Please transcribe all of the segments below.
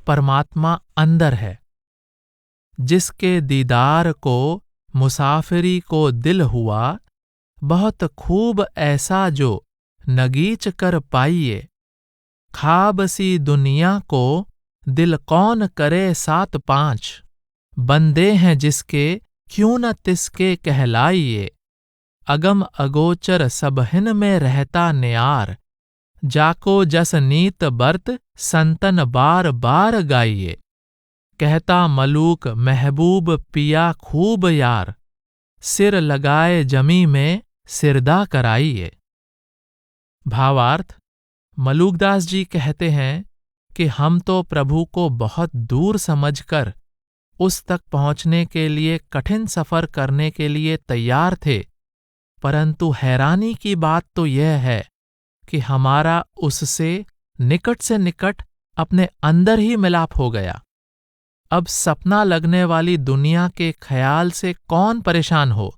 परमात्मा अंदर है। जिसके दीदार को मुसाफिरी को दिल हुआ, बहुत खूब ऐसा जो नगीच कर पाइए। ख्वाब सी दुनिया को दिल कौन करे सात पाँच, बंदे हैं जिसके क्यों न तिसके कहलाइए। अगम अगोचर सबहिन में रहता नियार, जाको जस नीत बरत संतन बार बार गाइए। कहता मलूक महबूब पिया खूब यार, सिर लगाए जमी में सिरदा कराइए। भावार्थ, मलूकदास जी कहते हैं कि हम तो प्रभु को बहुत दूर समझकर उस तक पहुंचने के लिए कठिन सफर करने के लिए तैयार थे, परंतु हैरानी की बात तो यह है कि हमारा उससे निकट से निकट अपने अंदर ही मिलाप हो गया। अब सपना लगने वाली दुनिया के ख्याल से कौन परेशान हो,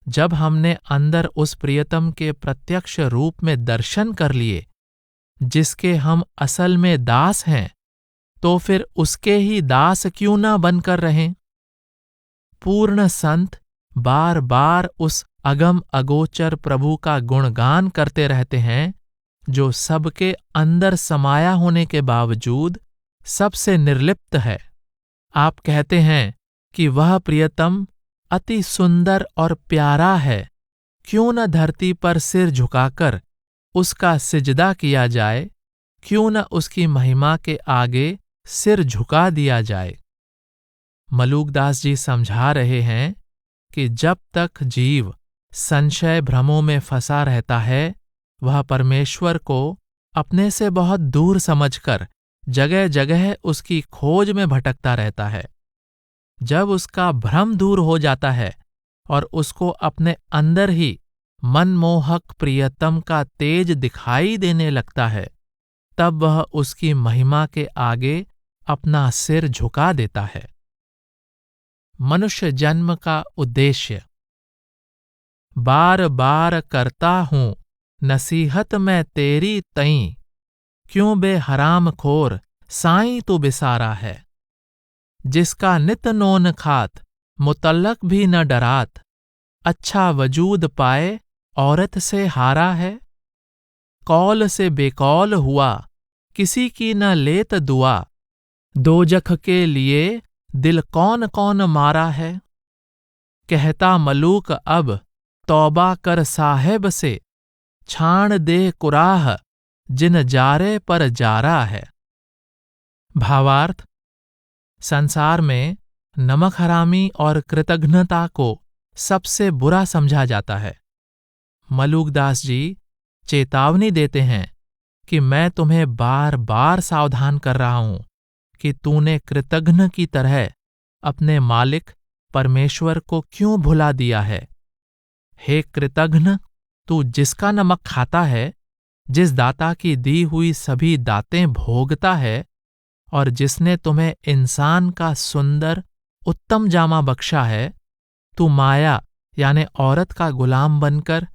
जब हमने अंदर उस प्रियतम के प्रत्यक्ष रूप में दर्शन कर लिए, जिसके हम असल में दास हैं, तो फिर उसके ही दास क्यों न बनकर रहें। पूर्ण संत बार बार उस अगम अगोचर प्रभु का गुणगान करते रहते हैं, जो सबके अंदर समाया होने के बावजूद सबसे निर्लिप्त है। आप कहते हैं कि वह प्रियतम अति सुंदर और प्यारा है, क्यों न धरती पर सिर झुकाकर उसका सिजदा किया जाए, क्यों न उसकी महिमा के आगे सिर झुका दिया जाए। मलूकदास जी समझा रहे हैं कि जब तक जीव संशय भ्रमों में फंसा रहता है, वह परमेश्वर को अपने से बहुत दूर समझकर जगह जगह उसकी खोज में भटकता रहता है। जब उसका भ्रम दूर हो जाता है और उसको अपने अंदर ही मनमोहक प्रियतम का तेज दिखाई देने लगता है, तब वह उसकी महिमा के आगे अपना सिर झुका देता है। मनुष्य जन्म का उद्देश्य। बार बार करता हूं नसीहत मैं तेरी तई, क्यों बे हराम खोर साईं तू बिसारा है। जिसका नित नोन खात मुतल्लक भी न डरात, अच्छा वजूद पाए औरत से हारा है। कौल से बेकौल हुआ किसी की न लेत दुआ, दोजख के लिए दिल कौन कौन मारा है। कहता मलूक अब तौबा कर साहेब से, छाण दे कुराह जिन जारे पर जारा है। भावार्थ, संसार में नमक हरामी और कृतघ्नता को सबसे बुरा समझा जाता है। मलूकदास जी चेतावनी देते हैं कि मैं तुम्हें बार बार सावधान कर रहा हूं कि तूने कृतघ्न की तरह अपने मालिक परमेश्वर को क्यों भुला दिया है। हे कृतघ्न, तू जिसका नमक खाता है, जिस दाता की दी हुई सभी दातें भोगता है और जिसने तुम्हें इंसान का सुंदर उत्तम जामा बख्शा है, तू माया यानी औरत का गुलाम बनकर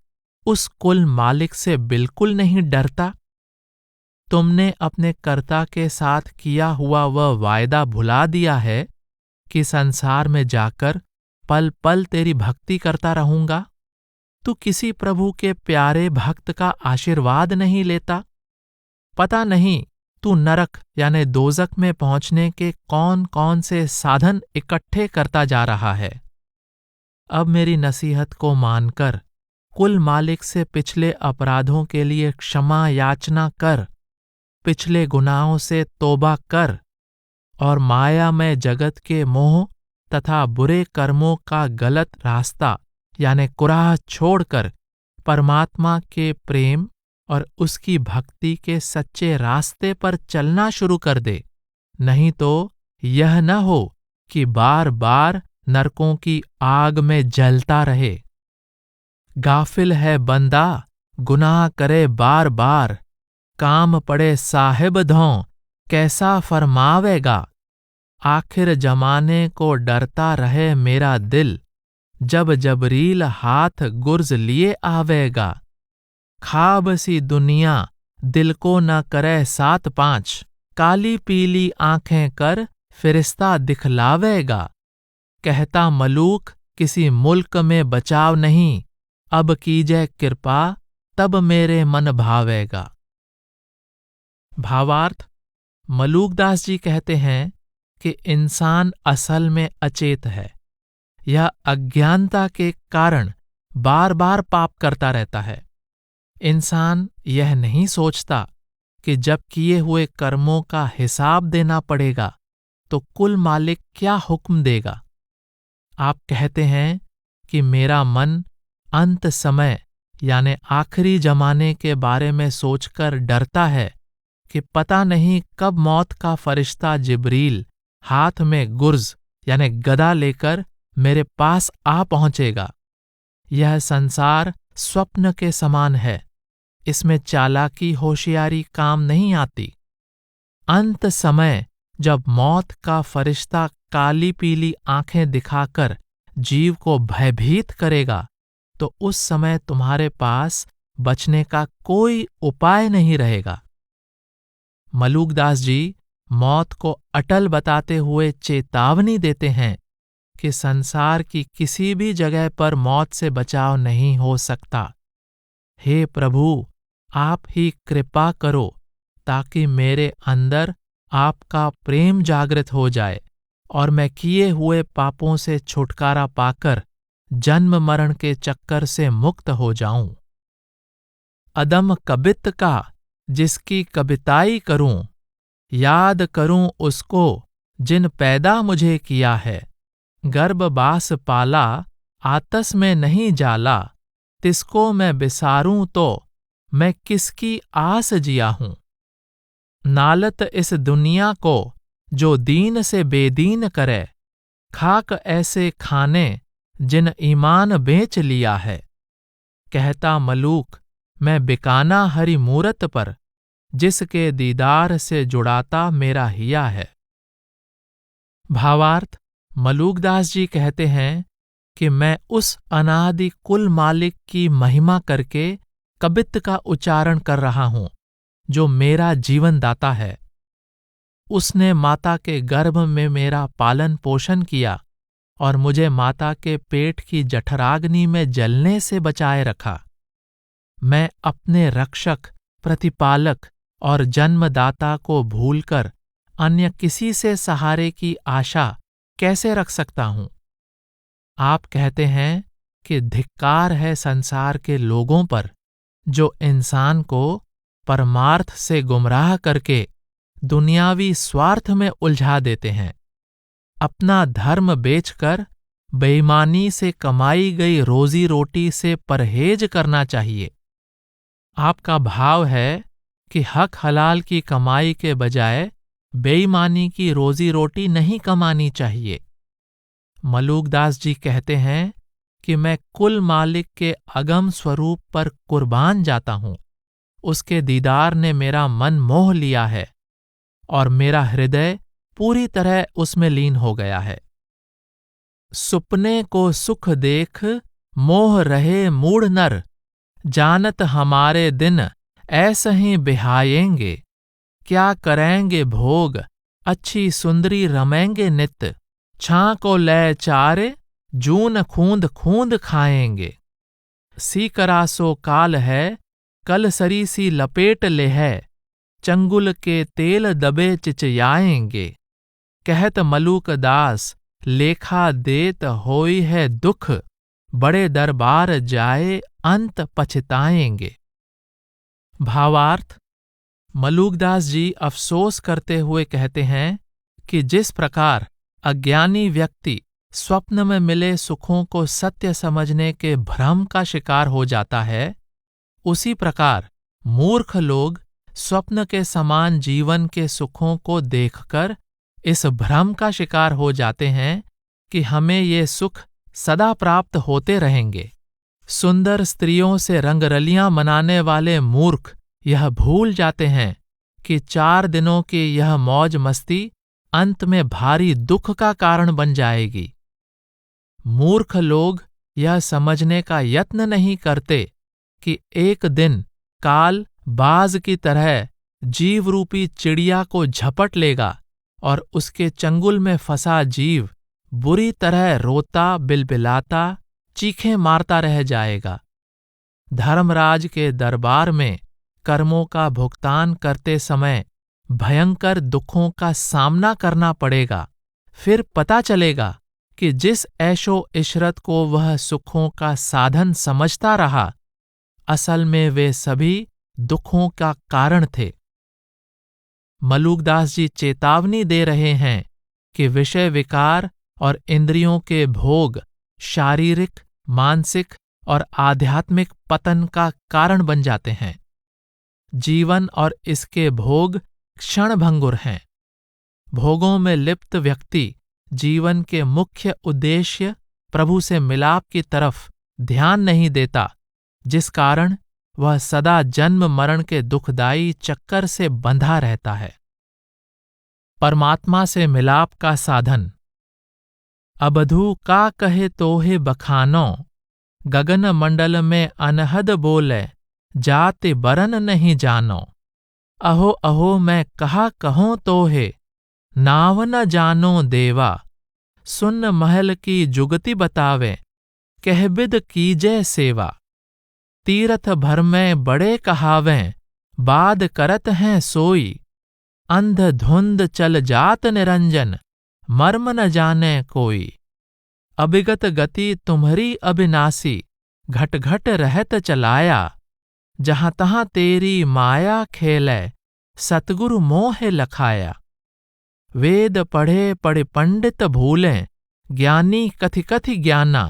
उस कुल मालिक से बिल्कुल नहीं डरता। तुमने अपने कर्ता के साथ किया हुआ वह वायदा भुला दिया है कि संसार में जाकर पल पल तेरी भक्ति करता रहूंगा। तू किसी प्रभु के प्यारे भक्त का आशीर्वाद नहीं लेता। पता नहीं तू नरक यानी दोजक में पहुंचने के कौन कौन से साधन इकट्ठे करता जा रहा है। अब मेरी नसीहत को मानकर कुल मालिक से पिछले अपराधों के लिए क्षमा याचना कर, पिछले गुनाहों से तौबा कर और माया में जगत के मोह तथा बुरे कर्मों का गलत रास्ता यानी कुराह छोड़कर परमात्मा के प्रेम और उसकी भक्ति के सच्चे रास्ते पर चलना शुरू कर दे। नहीं तो यह न हो कि बार बार नरकों की आग में जलता रहे। गाफिल है बंदा गुनाह करे बार बार, काम पड़े साहिब धों कैसा फरमावेगा। आखिर जमाने को डरता रहे मेरा दिल, जब जबरील हाथ गुर्ज लिए आवेगा। ख्वाब सी दुनिया दिल को न करे सात पाँच, काली पीली आंखें कर फिरिश्ता दिखलावेगा। कहता मलूक किसी मुल्क में बचाव नहीं, अब कीजै कृपा तब मेरे मन भावेगा। भावार्थ, मलूकदास जी कहते हैं कि इंसान असल में अचेत है। यह अज्ञानता के कारण बार बार पाप करता रहता है। इंसान यह नहीं सोचता कि जब किए हुए कर्मों का हिसाब देना पड़ेगा तो कुल मालिक क्या हुक्म देगा। आप कहते हैं कि मेरा मन अंत समय यानी आखिरी जमाने के बारे में सोचकर डरता है कि पता नहीं कब मौत का फरिश्ता जिब्रील हाथ में गुर्ज यानी गदा लेकर मेरे पास आ पहुंचेगा। यह संसार स्वप्न के समान है, इसमें चालाकी होशियारी काम नहीं आती। अंत समय जब मौत का फरिश्ता काली पीली आंखें दिखाकर जीव को भयभीत करेगा तो उस समय तुम्हारे पास बचने का कोई उपाय नहीं रहेगा। मलूकदास जी मौत को अटल बताते हुए चेतावनी देते हैं कि संसार की किसी भी जगह पर मौत से बचाव नहीं हो सकता। हे प्रभु, आप ही कृपा करो ताकि मेरे अंदर आपका प्रेम जागृत हो जाए और मैं किए हुए पापों से छुटकारा पाकर जन्म मरण के चक्कर से मुक्त हो जाऊं। अदम कबित का जिसकी कविताई करूं, याद करूं उसको जिन पैदा मुझे किया है। गर्भबास पाला आतस में नहीं जाला, तिसको मैं बिसारूं तो मैं किसकी आस जिया हूं। नालत इस दुनिया को जो दीन से बेदीन करे, खाक ऐसे खाने जिन ईमान बेच लिया है। कहता मलूक मैं बिकाना हरि मूरत पर, जिसके दीदार से जुड़ाता मेरा हिया है। भावार्थ, मलूकदास जी कहते हैं कि मैं उस अनादि कुल मालिक की महिमा करके कबित का उच्चारण कर रहा हूं जो मेरा जीवन दाता है। उसने माता के गर्भ में मेरा पालन पोषण किया और मुझे माता के पेट की जठराग्नि में जलने से बचाए रखा। मैं अपने रक्षक, प्रतिपालक और जन्मदाता को भूलकर अन्य किसी से सहारे की आशा कैसे रख सकता हूं। आप कहते हैं कि धिक्कार है संसार के लोगों पर जो इंसान को परमार्थ से गुमराह करके दुनियावी स्वार्थ में उलझा देते हैं। अपना धर्म बेचकर बेईमानी से कमाई गई रोजी रोटी से परहेज करना चाहिए। आपका भाव है कि हक हलाल की कमाई के बजाय बेईमानी की रोजी रोटी नहीं कमानी चाहिए। मलूकदास जी कहते हैं कि मैं कुल मालिक के अगम स्वरूप पर कुर्बान जाता हूं। उसके दीदार ने मेरा मन मोह लिया है और मेरा हृदय पूरी तरह उसमें लीन हो गया है। सुपने को सुख देख मोह रहे मूढ़ नर, जानत हमारे दिन ऐसे ही बिहाएंगे। क्या करेंगे भोग अच्छी सुंदरी रमेंगे नित, छां को ले चारे जून खूंद खूंद खाएंगे। सी करासो काल है कल सरी सी लपेट ले है, चंगुल के तेल दबे चिचयाएंगे। कहत मलूक दास लेखा देत होई है दुख, बड़े दरबार जाए अंत पछताएंगे। भावार्थ, मलूकदास जी अफसोस करते हुए कहते हैं कि जिस प्रकार अज्ञानी व्यक्ति स्वप्न में मिले सुखों को सत्य समझने के भ्रम का शिकार हो जाता है, उसी प्रकार मूर्ख लोग स्वप्न के समान जीवन के सुखों को देखकर इस भ्रम का शिकार हो जाते हैं कि हमें ये सुख सदा प्राप्त होते रहेंगे। सुंदर स्त्रियों से रंगरलियां मनाने वाले मूर्ख यह भूल जाते हैं कि 4 दिनों की यह मौज मस्ती अंत में भारी दुख का कारण बन जाएगी। मूर्ख लोग यह समझने का यत्न नहीं करते कि एक दिन काल बाज की तरह जीव रूपी चिड़िया को झपट लेगा और उसके चंगुल में फंसा जीव बुरी तरह रोता बिलबिलाता चीखें मारता रह जाएगा। धर्मराज के दरबार में कर्मों का भुगतान करते समय भयंकर दुखों का सामना करना पड़ेगा। फिर पता चलेगा कि जिस ऐशो इशरत को वह सुखों का साधन समझता रहा, असल में वे सभी दुखों का कारण थे। मलूकदास जी चेतावनी दे रहे हैं कि विषय विकार और इंद्रियों के भोग शारीरिक, मानसिक और आध्यात्मिक पतन का कारण बन जाते हैं। जीवन और इसके भोग क्षणभंगुर हैं। भोगों में लिप्त व्यक्ति जीवन के मुख्य उद्देश्य प्रभु से मिलाप की तरफ ध्यान नहीं देता, जिस कारण वह सदा जन्म मरण के दुखदायी चक्कर से बंधा रहता है। परमात्मा से मिलाप का साधन। अबधू का कहे तोहे बखानो, गगन मंडल में अनहद बोले, जाति बरन नहीं जानो। अहो अहो मैं कहा कहूं तोहे, नाव न जानो देवा। सुन महल की जुगति बतावे, कहबिद कीजय सेवा। तीरथ भर में बड़े कहावें, बाद करत हैं सोई। अंध धुंध चल जात निरंजन, मर्म न जाने कोई। अबिगत गति तुम्हरी अविनाशी, घट घट रहत चलाया। जहाँ तहाँ तेरी माया खेलै, सतगुरु मोह लखाया। वेद पढ़े पढ़े पंडित भूलें, ज्ञानी कथि कथि ज्ञाना।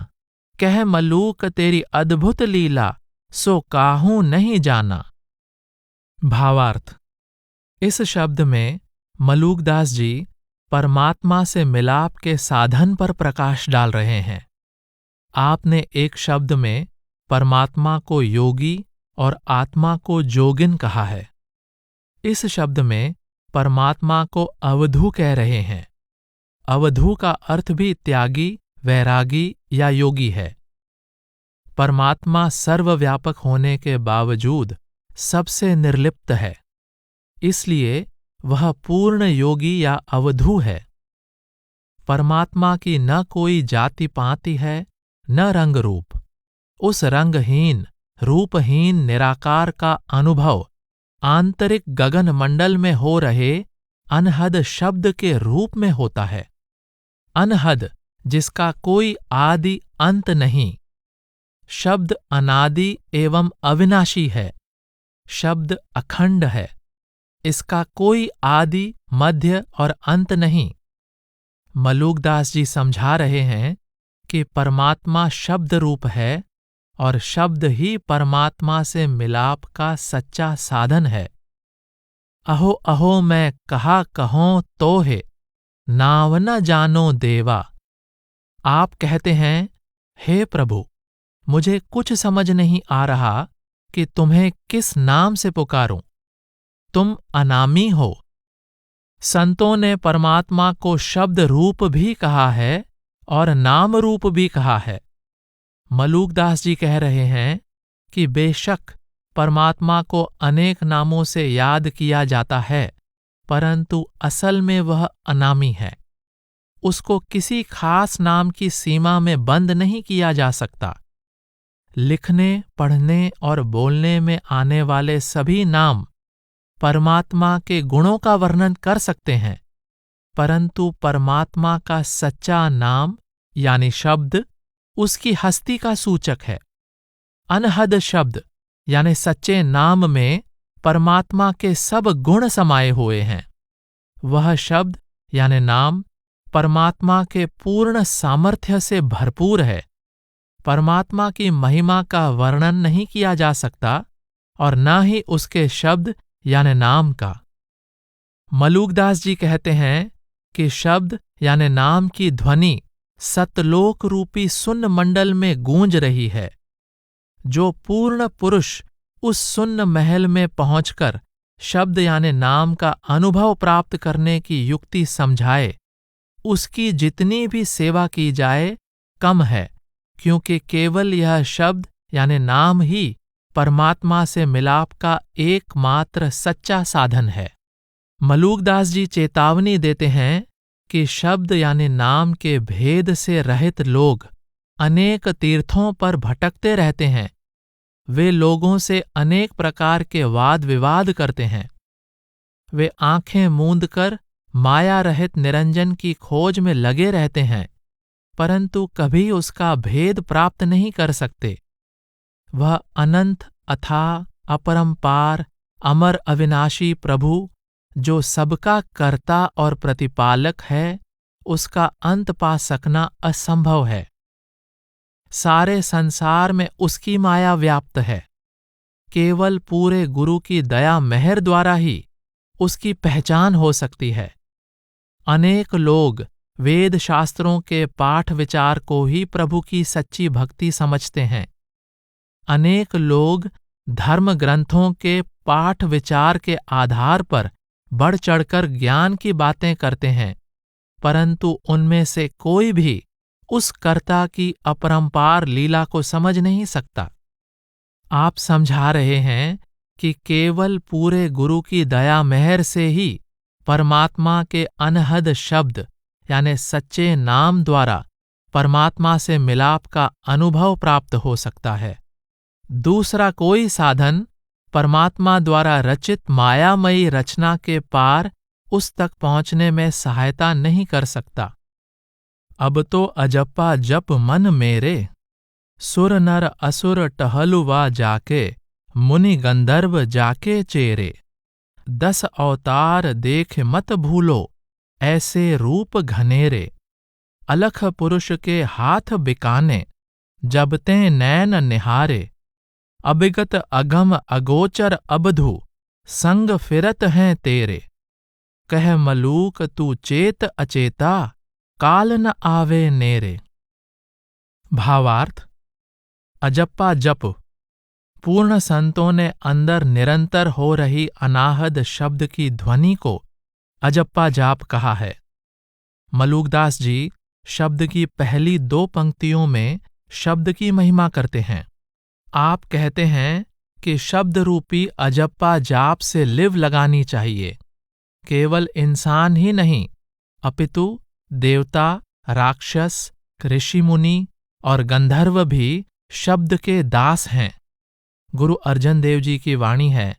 कह मलूक तेरी अद्भुत लीला, सो काहू नहीं जाना। भावार्थ। इस शब्द में मलूकदास जी परमात्मा से मिलाप के साधन पर प्रकाश डाल रहे हैं। आपने एक शब्द में परमात्मा को योगी और आत्मा को जोगिन कहा है। इस शब्द में परमात्मा को अवधू कह रहे हैं। अवधू का अर्थ भी त्यागी, वैरागी या योगी है। परमात्मा सर्वव्यापक होने के बावजूद सबसे निर्लिप्त है, इसलिए वह पूर्ण योगी या अवधू है। परमात्मा की न कोई जाति पाति है, न रंग रूप। उस रंगहीन, रूपहीन निराकार का अनुभव आंतरिक गगन मंडल में हो रहे अनहद शब्द के रूप में होता है। अनहद जिसका कोई आदि अंत नहीं। शब्द अनादि एवं अविनाशी है। शब्द अखंड है। इसका कोई आदि, मध्य और अंत नहीं। मलूकदास जी समझा रहे हैं कि परमात्मा शब्द रूप है और शब्द ही परमात्मा से मिलाप का सच्चा साधन है। अहो अहो मैं कहा कहूं तोहे, नाव न जानो देवा। आप कहते हैं, हे प्रभु, मुझे कुछ समझ नहीं आ रहा कि तुम्हें किस नाम से पुकारूं। तुम अनामी हो। संतों ने परमात्मा को शब्द रूप भी कहा है और नाम रूप भी कहा है। मलूकदास जी कह रहे हैं कि बेशक परमात्मा को अनेक नामों से याद किया जाता है, परंतु असल में वह अनामी है। उसको किसी खास नाम की सीमा में बंद नहीं किया जा सकता। लिखने, पढ़ने और बोलने में आने वाले सभी नाम परमात्मा के गुणों का वर्णन कर सकते हैं, परंतु परमात्मा का सच्चा नाम यानी शब्द उसकी हस्ती का सूचक है। अनहद शब्द यानी सच्चे नाम में परमात्मा के सब गुण समाये हुए हैं। वह शब्द यानी नाम परमात्मा के पूर्ण सामर्थ्य से भरपूर है। परमात्मा की महिमा का वर्णन नहीं किया जा सकता और न ही उसके शब्द यानी नाम का। मलूकदास जी कहते हैं कि शब्द यानी नाम की ध्वनि सतलोक रूपी सुन्न मंडल में गूंज रही है। जो पूर्ण पुरुष उस सुन्न महल में पहुंचकर शब्द यानी नाम का अनुभव प्राप्त करने की युक्ति समझाए, उसकी जितनी भी सेवा की जाए कम है, क्योंकि केवल यह शब्द यानी नाम ही परमात्मा से मिलाप का एकमात्र सच्चा साधन है। मलूकदास जी चेतावनी देते हैं कि शब्द यानी नाम के भेद से रहित लोग अनेक तीर्थों पर भटकते रहते हैं। वे लोगों से अनेक प्रकार के वाद विवाद करते हैं। वे आंखें मूंद कर माया रहित निरंजन की खोज में लगे रहते हैं, परंतु कभी उसका भेद प्राप्त नहीं कर सकते। वह अनंत, अथाह, अपरंपार, अमर, अविनाशी प्रभु जो सबका कर्ता और प्रतिपालक है, उसका अंत पा सकना असंभव है। सारे संसार में उसकी माया व्याप्त है। केवल पूरे गुरु की दया मेहर द्वारा ही उसकी पहचान हो सकती है। अनेक लोग वेद शास्त्रों के पाठ विचार को ही प्रभु की सच्ची भक्ति समझते हैं। अनेक लोग धर्म ग्रंथों के पाठ विचार के आधार पर बढ़ चढ़कर ज्ञान की बातें करते हैं, परंतु उनमें से कोई भी उस कर्ता की अपरंपार लीला को समझ नहीं सकता। आप समझा रहे हैं कि केवल पूरे गुरु की दया मेहर से ही परमात्मा के अनहद शब्द यानी सच्चे नाम द्वारा परमात्मा से मिलाप का अनुभव प्राप्त हो सकता है। दूसरा कोई साधन परमात्मा द्वारा रचित मायामयी रचना के पार उस तक पहुंचने में सहायता नहीं कर सकता। अब तो अजप्पा जप मन मेरे, सुर नर असुर टहलुवा जाके, मुनि गंधर्व जाके चेरे। 10 अवतार देख मत भूलो, ऐसे रूप घनेरे। अलख पुरुष के हाथ बिकाने, जब ते नैन निहारे। अबिगत अगम अगोचर अबधु, संग फिरत हैं तेरे। कह मलूक तू चेत अचेता, काल न आवे नेरे। भावार्थ: अजप्पा जप पूर्ण संतों ने अंदर निरंतर हो रही अनाहद शब्द की ध्वनि को अजप्पा जाप कहा है। मलूकदास जी शब्द की पहली 2 पंक्तियों में शब्द की महिमा करते हैं। आप कहते हैं कि शब्द रूपी अजप्पा जाप से लिव लगानी चाहिए। केवल इंसान ही नहीं, अपितु देवता, राक्षस, ऋषि मुनि और गंधर्व भी शब्द के दास हैं। गुरु अर्जन देव जी की वाणी है,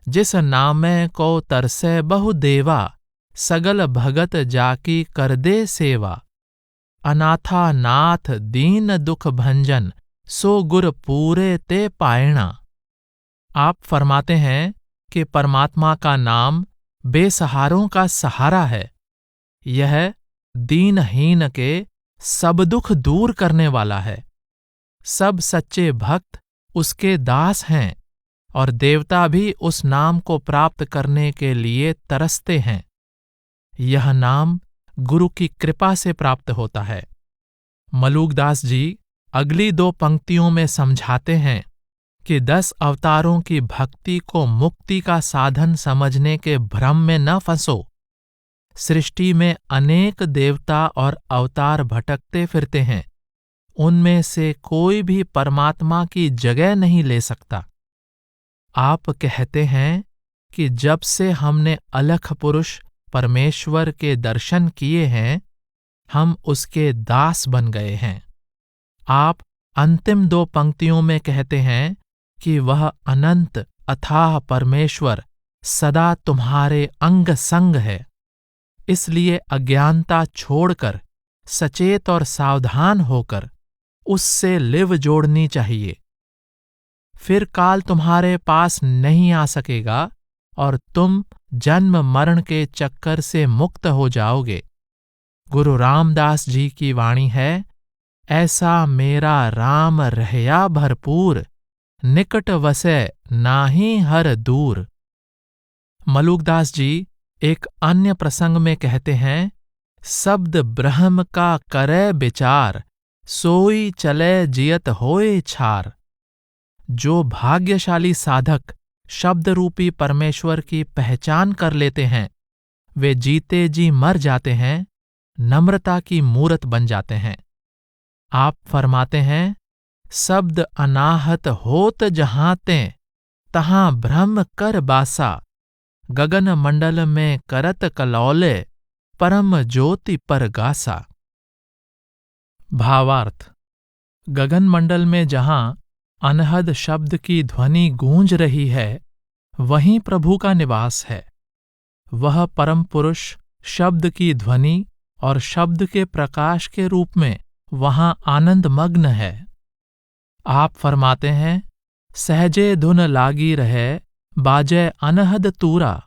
जिस नामै को तरसै बहु देवा, सगल भगत जाकी कर दे सेवा। अनाथा नाथ दीन दुख भंजन, सो गुर पूरे ते पायणा। आप फरमाते हैं कि परमात्मा का नाम बेसहारों का सहारा है। यह दीनहीन के सब दुख दूर करने वाला है। सब सच्चे भक्त उसके दास हैं और देवता भी उस नाम को प्राप्त करने के लिए तरसते हैं। यह नाम गुरु की कृपा से प्राप्त होता है। मलूकदास जी अगली 2 पंक्तियों में समझाते हैं कि 10 अवतारों की भक्ति को मुक्ति का साधन समझने के भ्रम में न फंसो। सृष्टि में अनेक देवता और अवतार भटकते फिरते हैं, उनमें से कोई भी परमात्मा की जगह नहीं ले सकता। आप कहते हैं कि जब से हमने अलख पुरुष परमेश्वर के दर्शन किए हैं, हम उसके दास बन गए हैं। आप अंतिम 2 पंक्तियों में कहते हैं कि वह अनंत अथाह परमेश्वर सदा तुम्हारे अंग संग है। इसलिए अज्ञानता छोड़कर सचेत और सावधान होकर उससे लिव जोड़नी चाहिए। फिर काल तुम्हारे पास नहीं आ सकेगा और तुम जन्म मरण के चक्कर से मुक्त हो जाओगे। गुरु रामदास जी की वाणी है, ऐसा मेरा राम रहया भरपूर, निकट वसै नाहीं हर दूर। मलूकदास जी एक अन्य प्रसंग में कहते हैं, शब्द ब्रह्म का करे विचार, सोई चले जियत होए छार। जो भाग्यशाली साधक शब्द रूपी परमेश्वर की पहचान कर लेते हैं, वे जीते जी मर जाते हैं, नम्रता की मूरत बन जाते हैं। आप फरमाते हैं, शब्द अनाहत होत जहाँ ते तहाँ ब्रह्म कर बासा, गगन मंडल में करत कलौले परम ज्योति पर गासा। भावार्थ: गगन मंडल में जहाँ अनहद शब्द की ध्वनि गूंज रही है, वहीं प्रभु का निवास है। वह परम पुरुष शब्द की ध्वनि और शब्द के प्रकाश के रूप में वहां आनंद मग्न है। आप फरमाते हैं, सहजे धुन लागी रहे बाजे अनहद तूरा।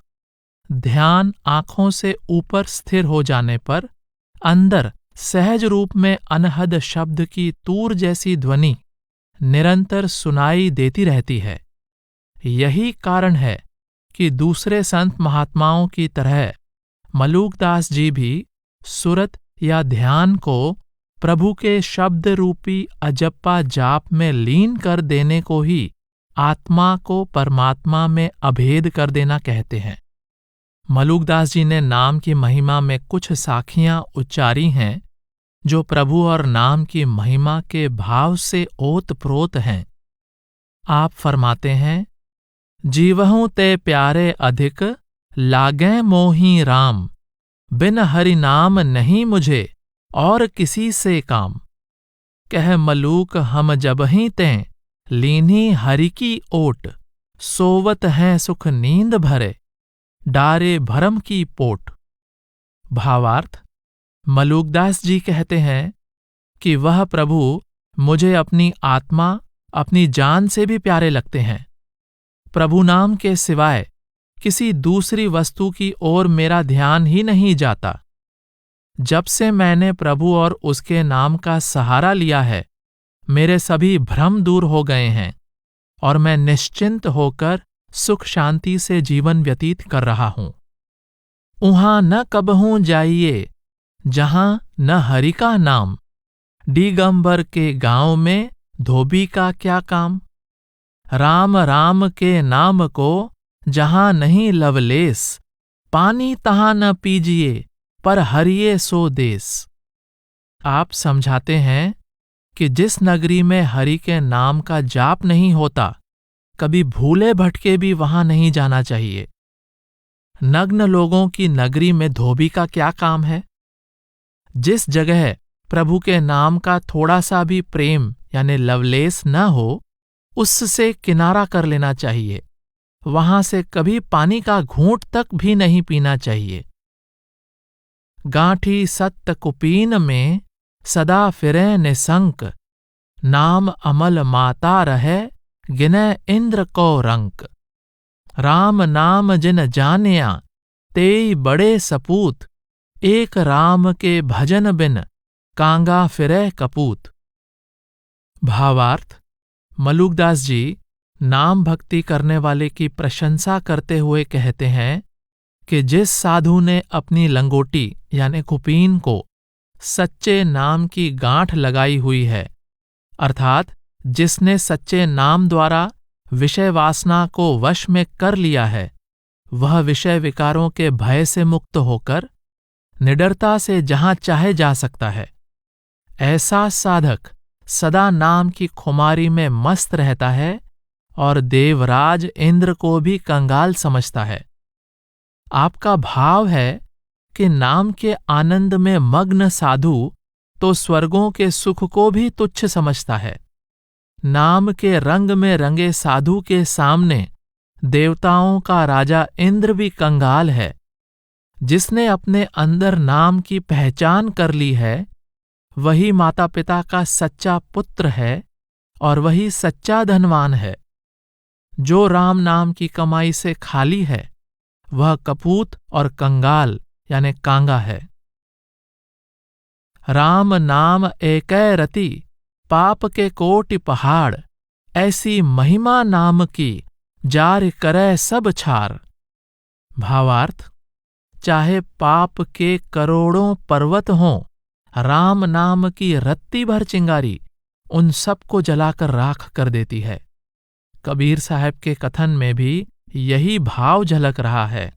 ध्यान आंखों से ऊपर स्थिर हो जाने पर अंदर सहज रूप में अनहद शब्द की तूर जैसी ध्वनि निरंतर सुनाई देती रहती है। यही कारण है कि दूसरे संत महात्माओं की तरह मलूकदास जी भी सुरत या ध्यान को प्रभु के शब्द रूपी अजप्पा जाप में लीन कर देने को ही आत्मा को परमात्मा में अभेद कर देना कहते हैं। मलूकदास जी ने नाम की महिमा में कुछ साखियां उच्चारी हैं जो प्रभु और नाम की महिमा के भाव से ओत-प्रोत हैं। आप फरमाते हैं, जीवहूँ ते प्यारे अधिक लागें मोही राम, बिन हरि नाम नहीं मुझे और किसी से काम। कह मलूक हम जबहीं तें लीनी हरि की ओट, सोवत हैं सुख नींद भरे डारे भरम की पोट। भावार्थ: मलूकदास जी कहते हैं कि वह प्रभु मुझे अपनी आत्मा, अपनी जान से भी प्यारे लगते हैं। प्रभु नाम के सिवाय किसी दूसरी वस्तु की ओर मेरा ध्यान ही नहीं जाता। जब से मैंने प्रभु और उसके नाम का सहारा लिया है, मेरे सभी भ्रम दूर हो गए हैं और मैं निश्चिंत होकर सुख शांति से जीवन व्यतीत कर रहा हूं। उहां न कबहूं जाइए जहां न हरि का नाम, दिगंबर के गांव में धोबी का क्या काम। राम राम के नाम को जहां नहीं लवलेस, पानी तहां न पीजिए पर हरिये सो देस। आप समझाते हैं कि जिस नगरी में हरि के नाम का जाप नहीं होता, कभी भूले भटके भी वहां नहीं जाना चाहिए। नग्न लोगों की नगरी में धोबी का क्या काम है। जिस जगह प्रभु के नाम का थोड़ा सा भी प्रेम यानी लवलेस न हो, उससे किनारा कर लेना चाहिए। वहां से कभी पानी का घूंट तक भी नहीं पीना चाहिए। गांठी सत्त कुपीन में सदा फिरे निसंक, नाम अमल माता रहे गिने इंद्र को रंक। राम नाम जिन जानिया तेई बड़े सपूत, एक राम के भजन बिन कांगा फिरे कपूत। भावार्थ: मलूकदास जी नाम भक्ति करने वाले की प्रशंसा करते हुए कहते हैं कि जिस साधु ने अपनी लंगोटी यानी कुपीन को सच्चे नाम की गांठ लगाई हुई है, अर्थात जिसने सच्चे नाम द्वारा विषय वासना को वश में कर लिया है, वह विषय विकारों के भय से मुक्त होकर निडरता से जहां चाहे जा सकता है। ऐसा साधक सदा नाम की खुमारी में मस्त रहता है और देवराज इंद्र को भी कंगाल समझता है। आपका भाव है कि नाम के आनंद में मग्न साधु तो स्वर्गों के सुख को भी तुच्छ समझता है। नाम के रंग में रंगे साधु के सामने देवताओं का राजा इंद्र भी कंगाल है। जिसने अपने अंदर नाम की पहचान कर ली है, वही माता पिता का सच्चा पुत्र है और वही सच्चा धनवान है। जो राम नाम की कमाई से खाली है, वह कपूत और कंगाल यानी कांगा है। राम नाम एकै रति पाप के कोटि पहाड़, ऐसी महिमा नाम की जार करे सब छार। भावार्थ: चाहे पाप के करोड़ों पर्वत हों, राम नाम की रत्ती भर चिंगारी उन सबको जलाकर राख कर देती है। कबीर साहब के कथन में भी यही भाव झलक रहा है।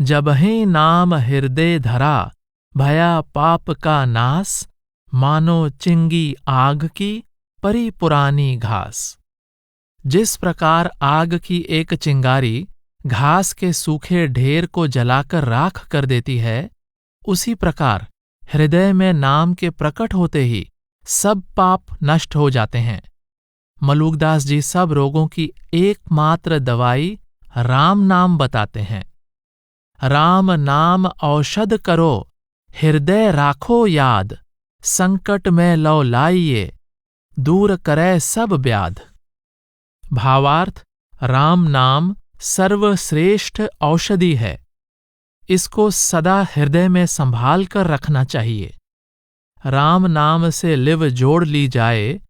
जबहि नाम हृदय धरा, भया पाप का नाश, मानो चिंगी आग की परी पुरानी घास। जिस प्रकार आग की एक चिंगारी घास के सूखे ढेर को जलाकर राख कर देती है, उसी प्रकार हृदय में नाम के प्रकट होते ही सब पाप नष्ट हो जाते हैं। मलूकदास जी सब रोगों की एकमात्र दवाई राम नाम बताते हैं। राम नाम औषध करो, हृदय राखो याद, संकट में लौ लाइए, दूर करे सब व्याध। भावार्थ, राम नाम सर्वश्रेष्ठ औषधि है। इसको सदा हृदय में संभाल कर रखना चाहिए। राम नाम से लिव जोड़ ली जाए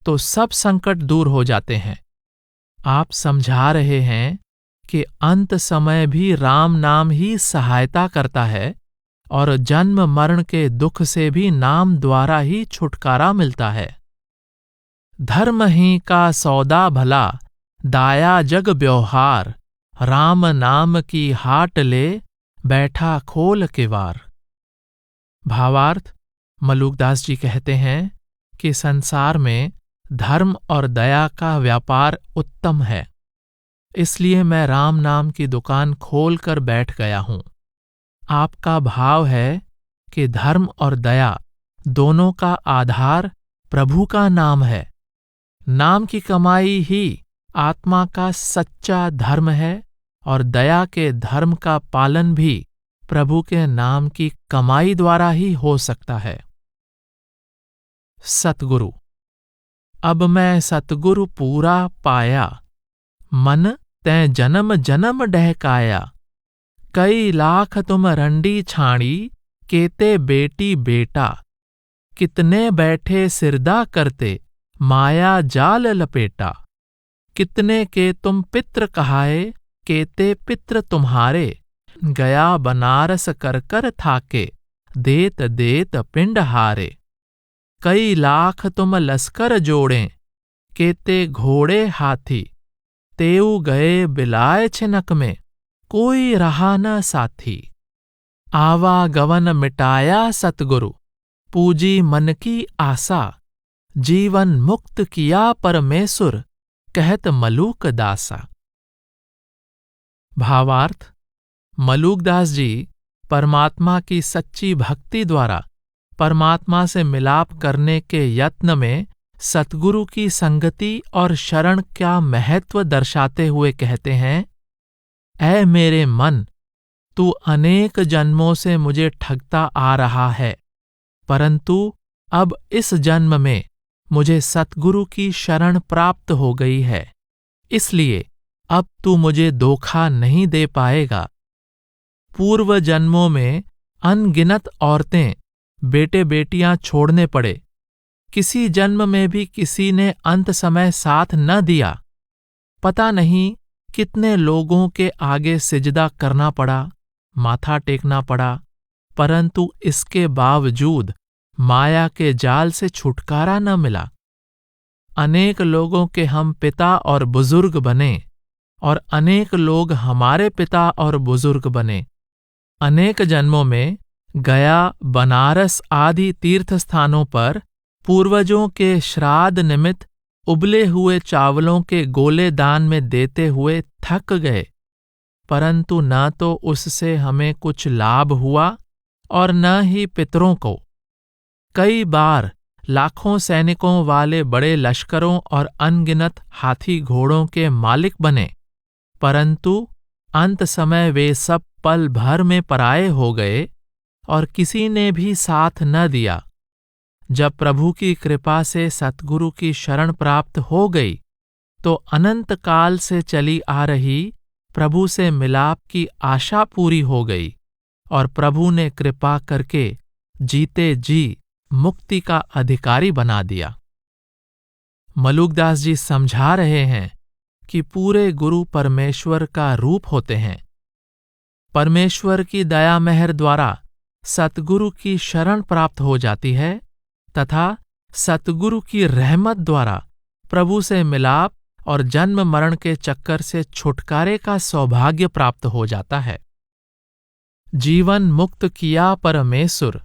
तो सब संकट दूर हो जाते हैं। आप समझा रहे हैं कि अंत समय भी राम नाम ही सहायता करता है और जन्म मरण के दुख से भी नाम द्वारा ही छुटकारा मिलता है। धर्म ही का सौदा भला, दाया जग व्यवहार, राम नाम की हाट ले, बैठा खोल किवार। भावार्थ, मलूकदास जी कहते हैं कि संसार में धर्म और दया का व्यापार उत्तम है, इसलिए मैं राम नाम की दुकान खोल कर बैठ गया हूं। आपका भाव है कि धर्म और दया दोनों का आधार प्रभु का नाम है। नाम की कमाई ही आत्मा का सच्चा धर्म है और दया के धर्म का पालन भी प्रभु के नाम की कमाई द्वारा ही हो सकता है। सतगुरु। अब मैं सतगुरु पूरा पाया, मन तैं जन्म जन्म डहकाया, कई लाख तुम रंडी छाणी, केते बेटी बेटा, कितने बैठे सिरदा करते, माया जाल लपेटा, कितने के तुम पित्र कहाए, केते पित्र तुम्हारे, गया बनारस कर कर थाके, देत देत पिंड हारे, कई लाख तुम लश्कर जोड़ें, केते घोड़े हाथी, तेऊ गए बिलाए छिनक में, कोई रहा न साथी, आवागवन मिटाया सतगुरु, पूजी मन की आशा, जीवन मुक्त किया परमेश्वर, कहत मलूक दासा। भावार्थ, मलूकदास जी परमात्मा की सच्ची भक्ति द्वारा परमात्मा से मिलाप करने के यत्न में सतगुरु की संगति और शरण का महत्व दर्शाते हुए कहते हैं, ऐ मेरे मन, तू अनेक जन्मों से मुझे ठगता आ रहा है, परंतु अब इस जन्म में मुझे सतगुरु की शरण प्राप्त हो गई है, इसलिए अब तू मुझे धोखा नहीं दे पाएगा। पूर्व जन्मों में अनगिनत औरतें, बेटे बेटियां छोड़ने पड़े, किसी जन्म में भी किसी ने अंत समय साथ न दिया, पता नहीं कितने लोगों के आगे सिजदा करना पड़ा, माथा टेकना पड़ा, परंतु इसके बावजूद माया के जाल से छुटकारा न मिला। अनेक लोगों के हम पिता और बुजुर्ग बने और अनेक लोग हमारे पिता और बुजुर्ग बने। अनेक जन्मों में गया, बनारस आदि तीर्थ स्थानों पर पूर्वजों के श्राद्ध निमित्त उबले हुए चावलों के गोले दान में देते हुए थक गए, परंतु न तो उससे हमें कुछ लाभ हुआ और न ही पितरों को। कई बार लाखों सैनिकों वाले बड़े लश्करों और अनगिनत हाथी घोड़ों के मालिक बने, परंतु अंत समय वे सब पल भर में पराये हो गए और किसी ने भी साथ न दिया। जब प्रभु की कृपा से सतगुरु की शरण प्राप्त हो गई तो अनंत काल से चली आ रही प्रभु से मिलाप की आशा पूरी हो गई और प्रभु ने कृपा करके जीते जी मुक्ति का अधिकारी बना दिया। मलूकदास जी समझा रहे हैं कि पूरे गुरु परमेश्वर का रूप होते हैं। परमेश्वर की दया मेहर द्वारा सतगुरु की शरण प्राप्त हो जाती है तथा सतगुरु की रहमत द्वारा प्रभु से मिलाप और जन्म मरण के चक्कर से छुटकारे का सौभाग्य प्राप्त हो जाता है। जीवन मुक्त किया परमेश्वर।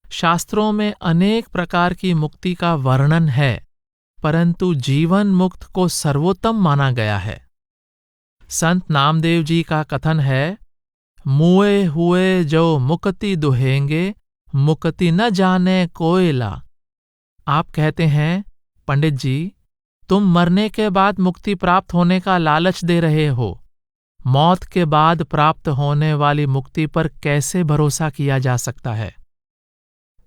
शास्त्रों में अनेक प्रकार की मुक्ति का वर्णन है, परंतु जीवन मुक्त को सर्वोत्तम माना गया है। संत नामदेव जी का कथन है, मुए हुए जो मुक्ति दुहेंगे, मुक्ति न जाने कोयला। आप कहते हैं, पंडित जी, तुम मरने के बाद मुक्ति प्राप्त होने का लालच दे रहे हो। मौत के बाद प्राप्त होने वाली मुक्ति पर कैसे भरोसा किया जा सकता है?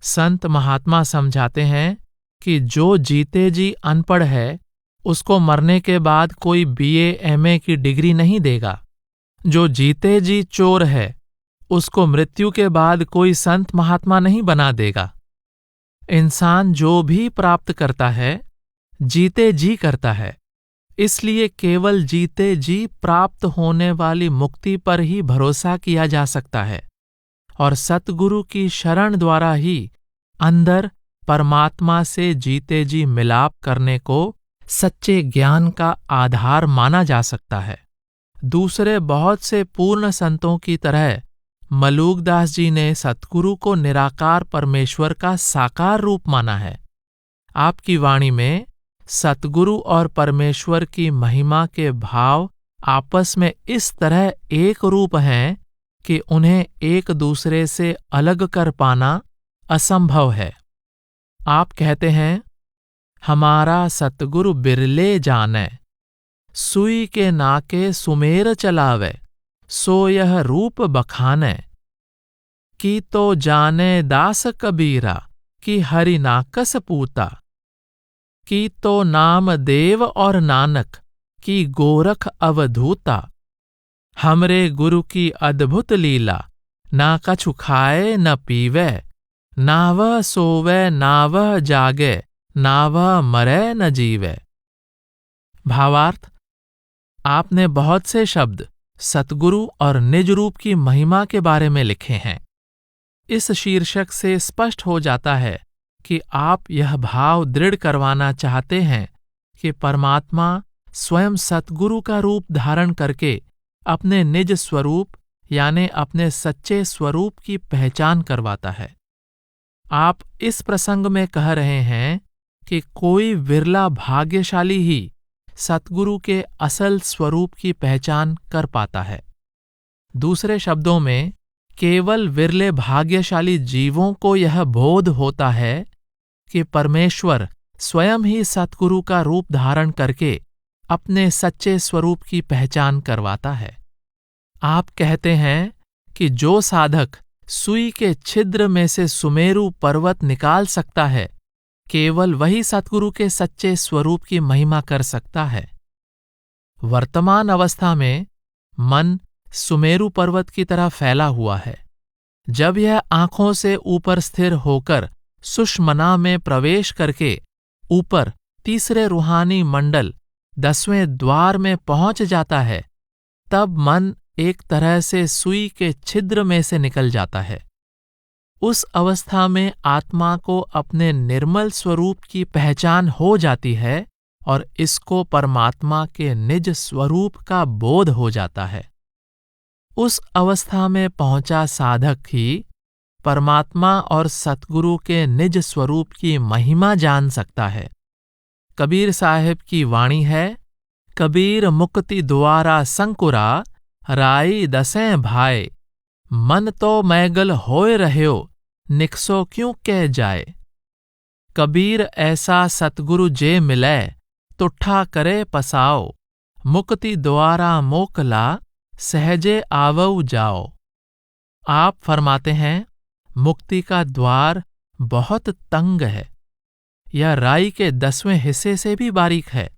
संत महात्मा समझाते हैं कि जो जीते जी अनपढ़ है, उसको मरने के बाद कोई बीए एमए की डिग्री नहीं देगा। जो जीते जी चोर है, उसको मृत्यु के बाद कोई संत महात्मा नहीं बना देगा। इंसान जो भी प्राप्त करता है, जीते जी करता है। इसलिए केवल जीते जी प्राप्त होने वाली मुक्ति पर ही भरोसा किया जा सकता है और सतगुरु की शरण द्वारा ही अंदर परमात्मा से जीते जी मिलाप करने को सच्चे ज्ञान का आधार माना जा सकता है। दूसरे बहुत से पूर्ण संतों की तरह मलूकदास जी ने सतगुरु को निराकार परमेश्वर का साकार रूप माना है। आपकी वाणी में सतगुरु और परमेश्वर की महिमा के भाव आपस में इस तरह एक रूप हैं कि उन्हें एक दूसरे से अलग कर पाना असंभव है। आप कहते हैं, हमारा सतगुरु बिरले जाने, सुई के नाके सुमेर चलावे, सो यह रूप बखाने। की तो जाने दास कबीरा, कि हरि नाकस पूता। की तो नाम देव और नानक, की गोरख अवधूता। हमरे गुरु की अद्भुत लीला, ना कछु खाए न पीवे। ना वह सोवे ना वह जागे, ना वह मरे न जीवे। भावार्थ, आपने बहुत से शब्द सतगुरु और निज रूप की महिमा के बारे में लिखे हैं। इस शीर्षक से स्पष्ट हो जाता है कि आप यह भाव दृढ़ करवाना चाहते हैं कि परमात्मा स्वयं सतगुरु का रूप धारण करके अपने निज स्वरूप यानी अपने सच्चे स्वरूप की पहचान करवाता है। आप इस प्रसंग में कह रहे हैं कि कोई विरला भाग्यशाली ही सतगुरु के असल स्वरूप की पहचान कर पाता है। दूसरे शब्दों में, केवल विरले भाग्यशाली जीवों को यह बोध होता है कि परमेश्वर स्वयं ही सतगुरु का रूप धारण करके अपने सच्चे स्वरूप की पहचान करवाता है। आप कहते हैं कि जो साधक सुई के छिद्र में से सुमेरु पर्वत निकाल सकता है, केवल वही सतगुरु के सच्चे स्वरूप की महिमा कर सकता है। वर्तमान अवस्था में मन सुमेरु पर्वत की तरह फैला हुआ है। जब यह आंखों से ऊपर स्थिर होकर सुषमना में प्रवेश करके ऊपर तीसरे रूहानी मंडल 10वें द्वार में पहुंच जाता है, तब मन एक तरह से सुई के छिद्र में से निकल जाता है। उस अवस्था में आत्मा को अपने निर्मल स्वरूप की पहचान हो जाती है और इसको परमात्मा के निज स्वरूप का बोध हो जाता है। उस अवस्था में पहुंचा साधक ही परमात्मा और सतगुरु के निज स्वरूप की महिमा जान सकता है। कबीर साहिब की वाणी है, कबीर मुक्ति द्वारा संकुरा, राई दसें भाए। मन तो मैगल होए रह्यो, निकसो क्यों कह जाए। कबीर ऐसा सतगुरु जे मिलै, तुठा करे पसाओ। मुक्ति द्वारा मोकला, सहजे आवऊ जाओ। आप फरमाते हैं, मुक्ति का द्वार बहुत तंग है। यह राई के 10वें हिस्से से भी बारीक है।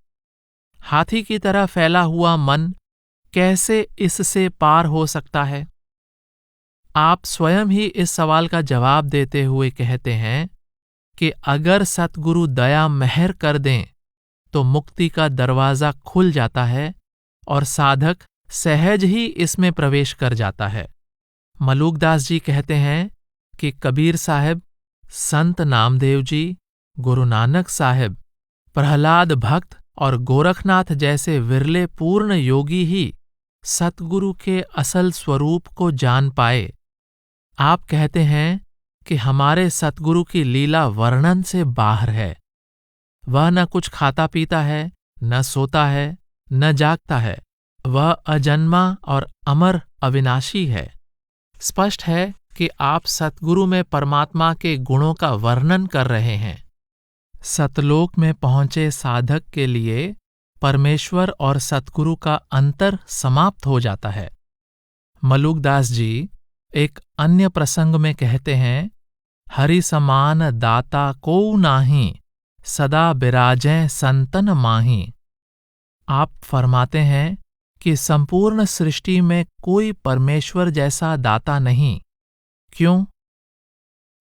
हाथी की तरह फैला हुआ मन कैसे इससे पार हो सकता है? आप स्वयं ही इस सवाल का जवाब देते हुए कहते हैं कि अगर सतगुरु दया मेहर कर दें तो मुक्ति का दरवाजा खुल जाता है और साधक सहज ही इसमें प्रवेश कर जाता है। मलूकदास जी कहते हैं कि कबीर साहब, संत नामदेव जी, गुरु नानक साहब, प्रहलाद भक्त और गोरखनाथ जैसे विरले पूर्ण योगी ही सतगुरु के असल स्वरूप को जान पाए। आप कहते हैं कि हमारे सतगुरु की लीला वर्णन से बाहर है। वह न कुछ खाता पीता है, न सोता है, न जागता है। वह अजन्मा और अमर अविनाशी है। स्पष्ट है कि आप सतगुरु में परमात्मा के गुणों का वर्णन कर रहे हैं। सतलोक में पहुंचे साधक के लिए परमेश्वर और सतगुरु का अंतर समाप्त हो जाता है। मलुकदास जी एक अन्य प्रसंग में कहते हैं, हरि समान दाता को नाही, सदा बिराजें संतन माही। आप फरमाते हैं कि संपूर्ण सृष्टि में कोई परमेश्वर जैसा दाता नहीं। क्यों?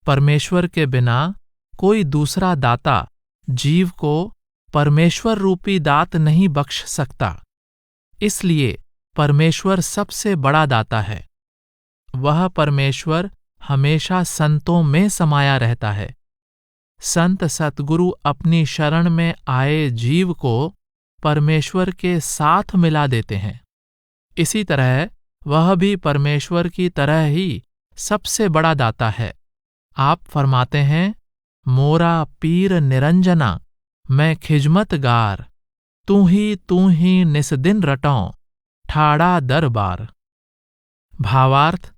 परमेश्वर के बिना कोई दूसरा दाता जीव को परमेश्वर रूपी दात नहीं बख्श सकता। इसलिए परमेश्वर सबसे बड़ा दाता है। वह परमेश्वर हमेशा संतों में समाया रहता है। संत सतगुरु अपनी शरण में आए जीव को परमेश्वर के साथ मिला देते हैं। इसी तरह वह भी परमेश्वर की तरह ही सबसे बड़ा दाता है। आप फरमाते हैं, मोरा पीर निरंजना, मैं खिजमत गार, तू ही निस्दिन रटौं, ठाड़ा दरबार। भावार्थ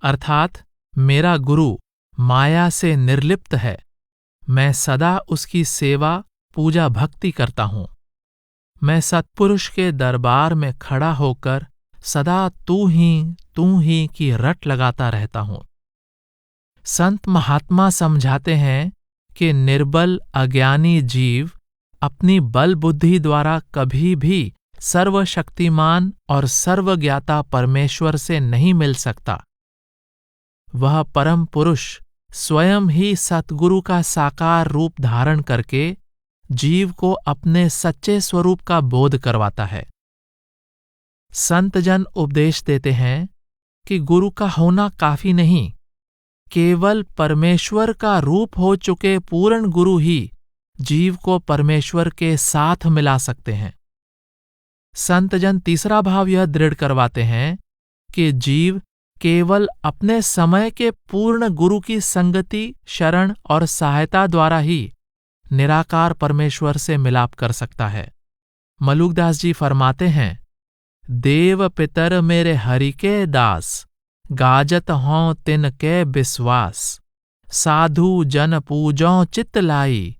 अर्थात मेरा गुरु माया से निर्लिप्त है। मैं सदा उसकी सेवा पूजा भक्ति करता हूँ। मैं सत्पुरुष के दरबार में खड़ा होकर सदा तू ही की रट लगाता रहता हूँ। संत महात्मा समझाते हैं कि निर्बल अज्ञानी जीव अपनी बल बुद्धि द्वारा कभी भी सर्वशक्तिमान और सर्वज्ञाता परमेश्वर से नहीं मिल सकता। वह परम पुरुष स्वयं ही सतगुरु का साकार रूप धारण करके जीव को अपने सच्चे स्वरूप का बोध करवाता है। संतजन उपदेश देते हैं कि गुरु का होना काफी नहीं, केवल परमेश्वर का रूप हो चुके पूर्ण गुरु ही जीव को परमेश्वर के साथ मिला सकते हैं। संतजन तीसरा भाव यह दृढ़ करवाते हैं कि जीव केवल अपने समय के पूर्ण गुरु की संगति, शरण और सहायता द्वारा ही निराकार परमेश्वर से मिलाप कर सकता है। मलुकदास जी फरमाते हैं, देव पितर मेरे हरि के दास, गाजत हों तिन के विश्वास, साधु जन पूजों चित लाई,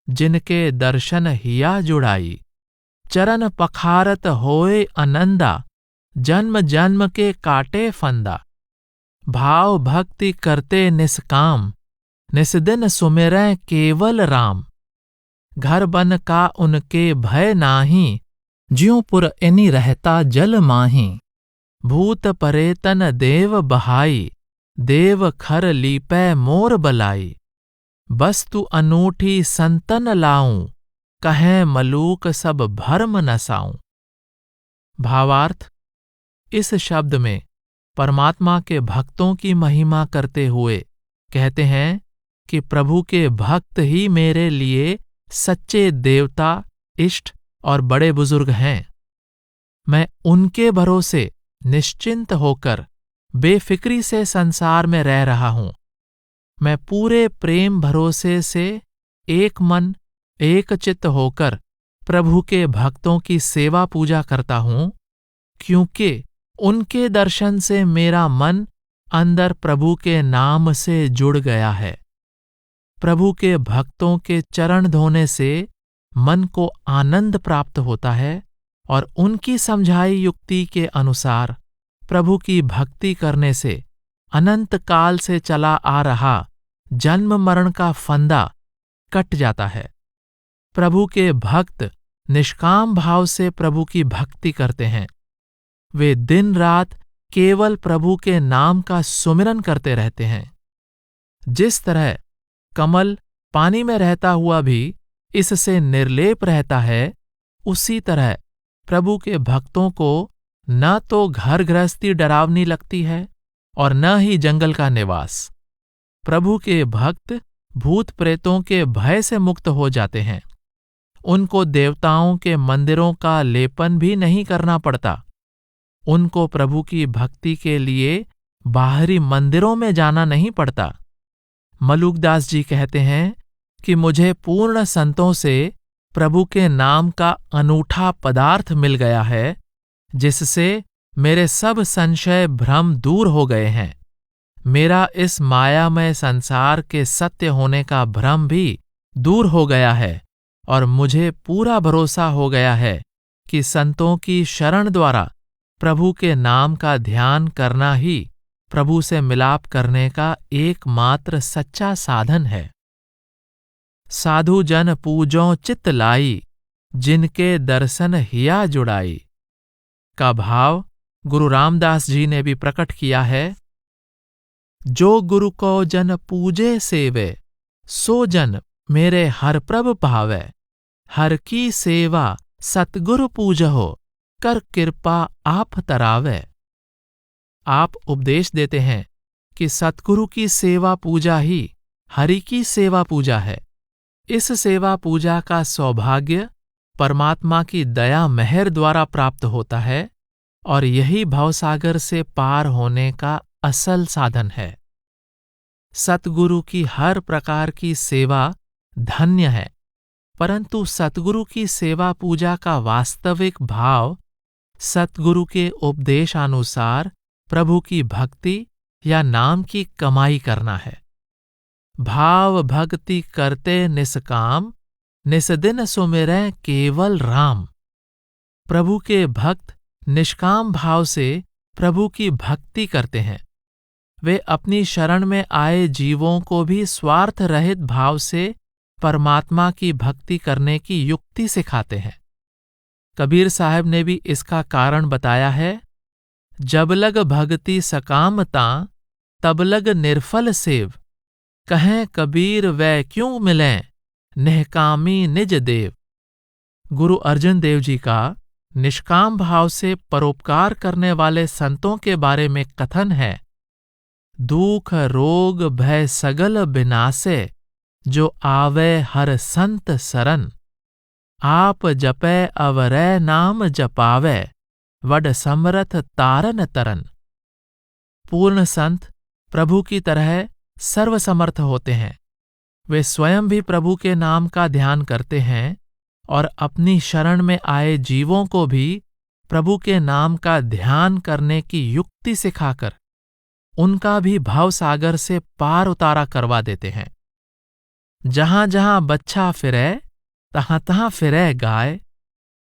जिनके दर्शन हिया जुड़ाई, चरण पखारत होए आनंदा, जन्म जन्म के काटे फंदा, भाव भक्ति करते निष्काम, निस्दिन सुमिरै केवल राम, घर बन का उनके भय नाही, ज्यों पुर इनि रहता जल माही, भूत परेतन देव बहाई, देव खर लीपै मोर बलाई, वस्तु अनूठी संतन लाऊं, कहें मलूक सब भरम नसाऊं। भावार्थ इस शब्द में परमात्मा के भक्तों की महिमा करते हुए कहते हैं कि प्रभु के भक्त ही मेरे लिए सच्चे देवता, इष्ट और बड़े बुजुर्ग हैं। मैं उनके भरोसे निश्चिंत होकर बेफिक्री से संसार में रह रहा हूं। मैं पूरे प्रेम भरोसे से एक मन एक चित्त होकर प्रभु के भक्तों की सेवा पूजा करता हूं, क्योंकि उनके दर्शन से मेरा मन अंदर प्रभु के नाम से जुड़ गया है। प्रभु के भक्तों के चरण धोने से मन को आनंद प्राप्त होता है और उनकी समझाई युक्ति के अनुसार प्रभु की भक्ति करने से अनंत काल से चला आ रहा जन्म मरण का फंदा कट जाता है। प्रभु के भक्त निष्काम भाव से प्रभु की भक्ति करते हैं। वे दिन रात केवल प्रभु के नाम का सुमिरन करते रहते हैं। जिस तरह कमल पानी में रहता हुआ भी इससे निर्लेप रहता है, उसी तरह प्रभु के भक्तों को न तो घर गृहस्थी डरावनी लगती है और न ही जंगल का निवास। प्रभु के भक्त भूत प्रेतों के भय से मुक्त हो जाते हैं। उनको देवताओं के मंदिरों का लेपन भी नहीं करना पड़ता। उनको प्रभु की भक्ति के लिए बाहरी मंदिरों में जाना नहीं पड़ता। मलुकदास जी कहते हैं कि मुझे पूर्ण संतों से प्रभु के नाम का अनूठा पदार्थ मिल गया है, जिससे मेरे सब संशय भ्रम दूर हो गए हैं। मेरा इस मायामय संसार के सत्य होने का भ्रम भी दूर हो गया है और मुझे पूरा भरोसा हो गया है कि संतों की शरण द्वारा प्रभु के नाम का ध्यान करना ही प्रभु से मिलाप करने का एकमात्र सच्चा साधन है। साधु जन पूजों चित लाई, जिनके दर्शन हिया जुड़ाई का भाव गुरु रामदास जी ने भी प्रकट किया है। जो गुरु को जन पूजे सेवे, सो जन मेरे हर प्रभ भावै। हर की सेवा सतगुरु पूजहो, कर कृपा आप तरावै। आप उपदेश देते हैं कि सतगुरु की सेवा पूजा ही हरि की सेवा पूजा है। इस सेवा पूजा का सौभाग्य परमात्मा की दया मेहर द्वारा प्राप्त होता है और यही भवसागर से पार होने का असल साधन है। सतगुरु की हर प्रकार की सेवा धन्य है, परंतु सतगुरु की सेवा पूजा का वास्तविक भाव सतगुरु के उपदेशानुसार प्रभु की भक्ति या नाम की कमाई करना है। भाव भक्ति करते निष्काम, निस्दिन सुमिरै केवल राम। प्रभु के भक्त निष्काम भाव से प्रभु की भक्ति करते हैं। वे अपनी शरण में आए जीवों को भी स्वार्थ रहित भाव से परमात्मा की भक्ति करने की युक्ति सिखाते हैं। कबीर साहब ने भी इसका कारण बताया है। जब लग भगति सकामता, तब लग निर्फल सेव। कहें कबीर वै क्यों मिलें, निष्कामी निज देव। गुरु अर्जन देव जी का निष्काम भाव से परोपकार करने वाले संतों के बारे में कथन है। दुख रोग भय सगल बिनासे, जो आवे हर संत सरन। आप जपै अवरै नाम जपावे, वड समरथ तारन तरन। पूर्ण संत प्रभु की तरह सर्वसमर्थ होते हैं। वे स्वयं भी प्रभु के नाम का ध्यान करते हैं और अपनी शरण में आए जीवों को भी प्रभु के नाम का ध्यान करने की युक्ति सिखाकर उनका भी भवसागर से पार उतारा करवा देते हैं। जहां जहां बच्छा फिरै, तहां तहां फिरै गाय।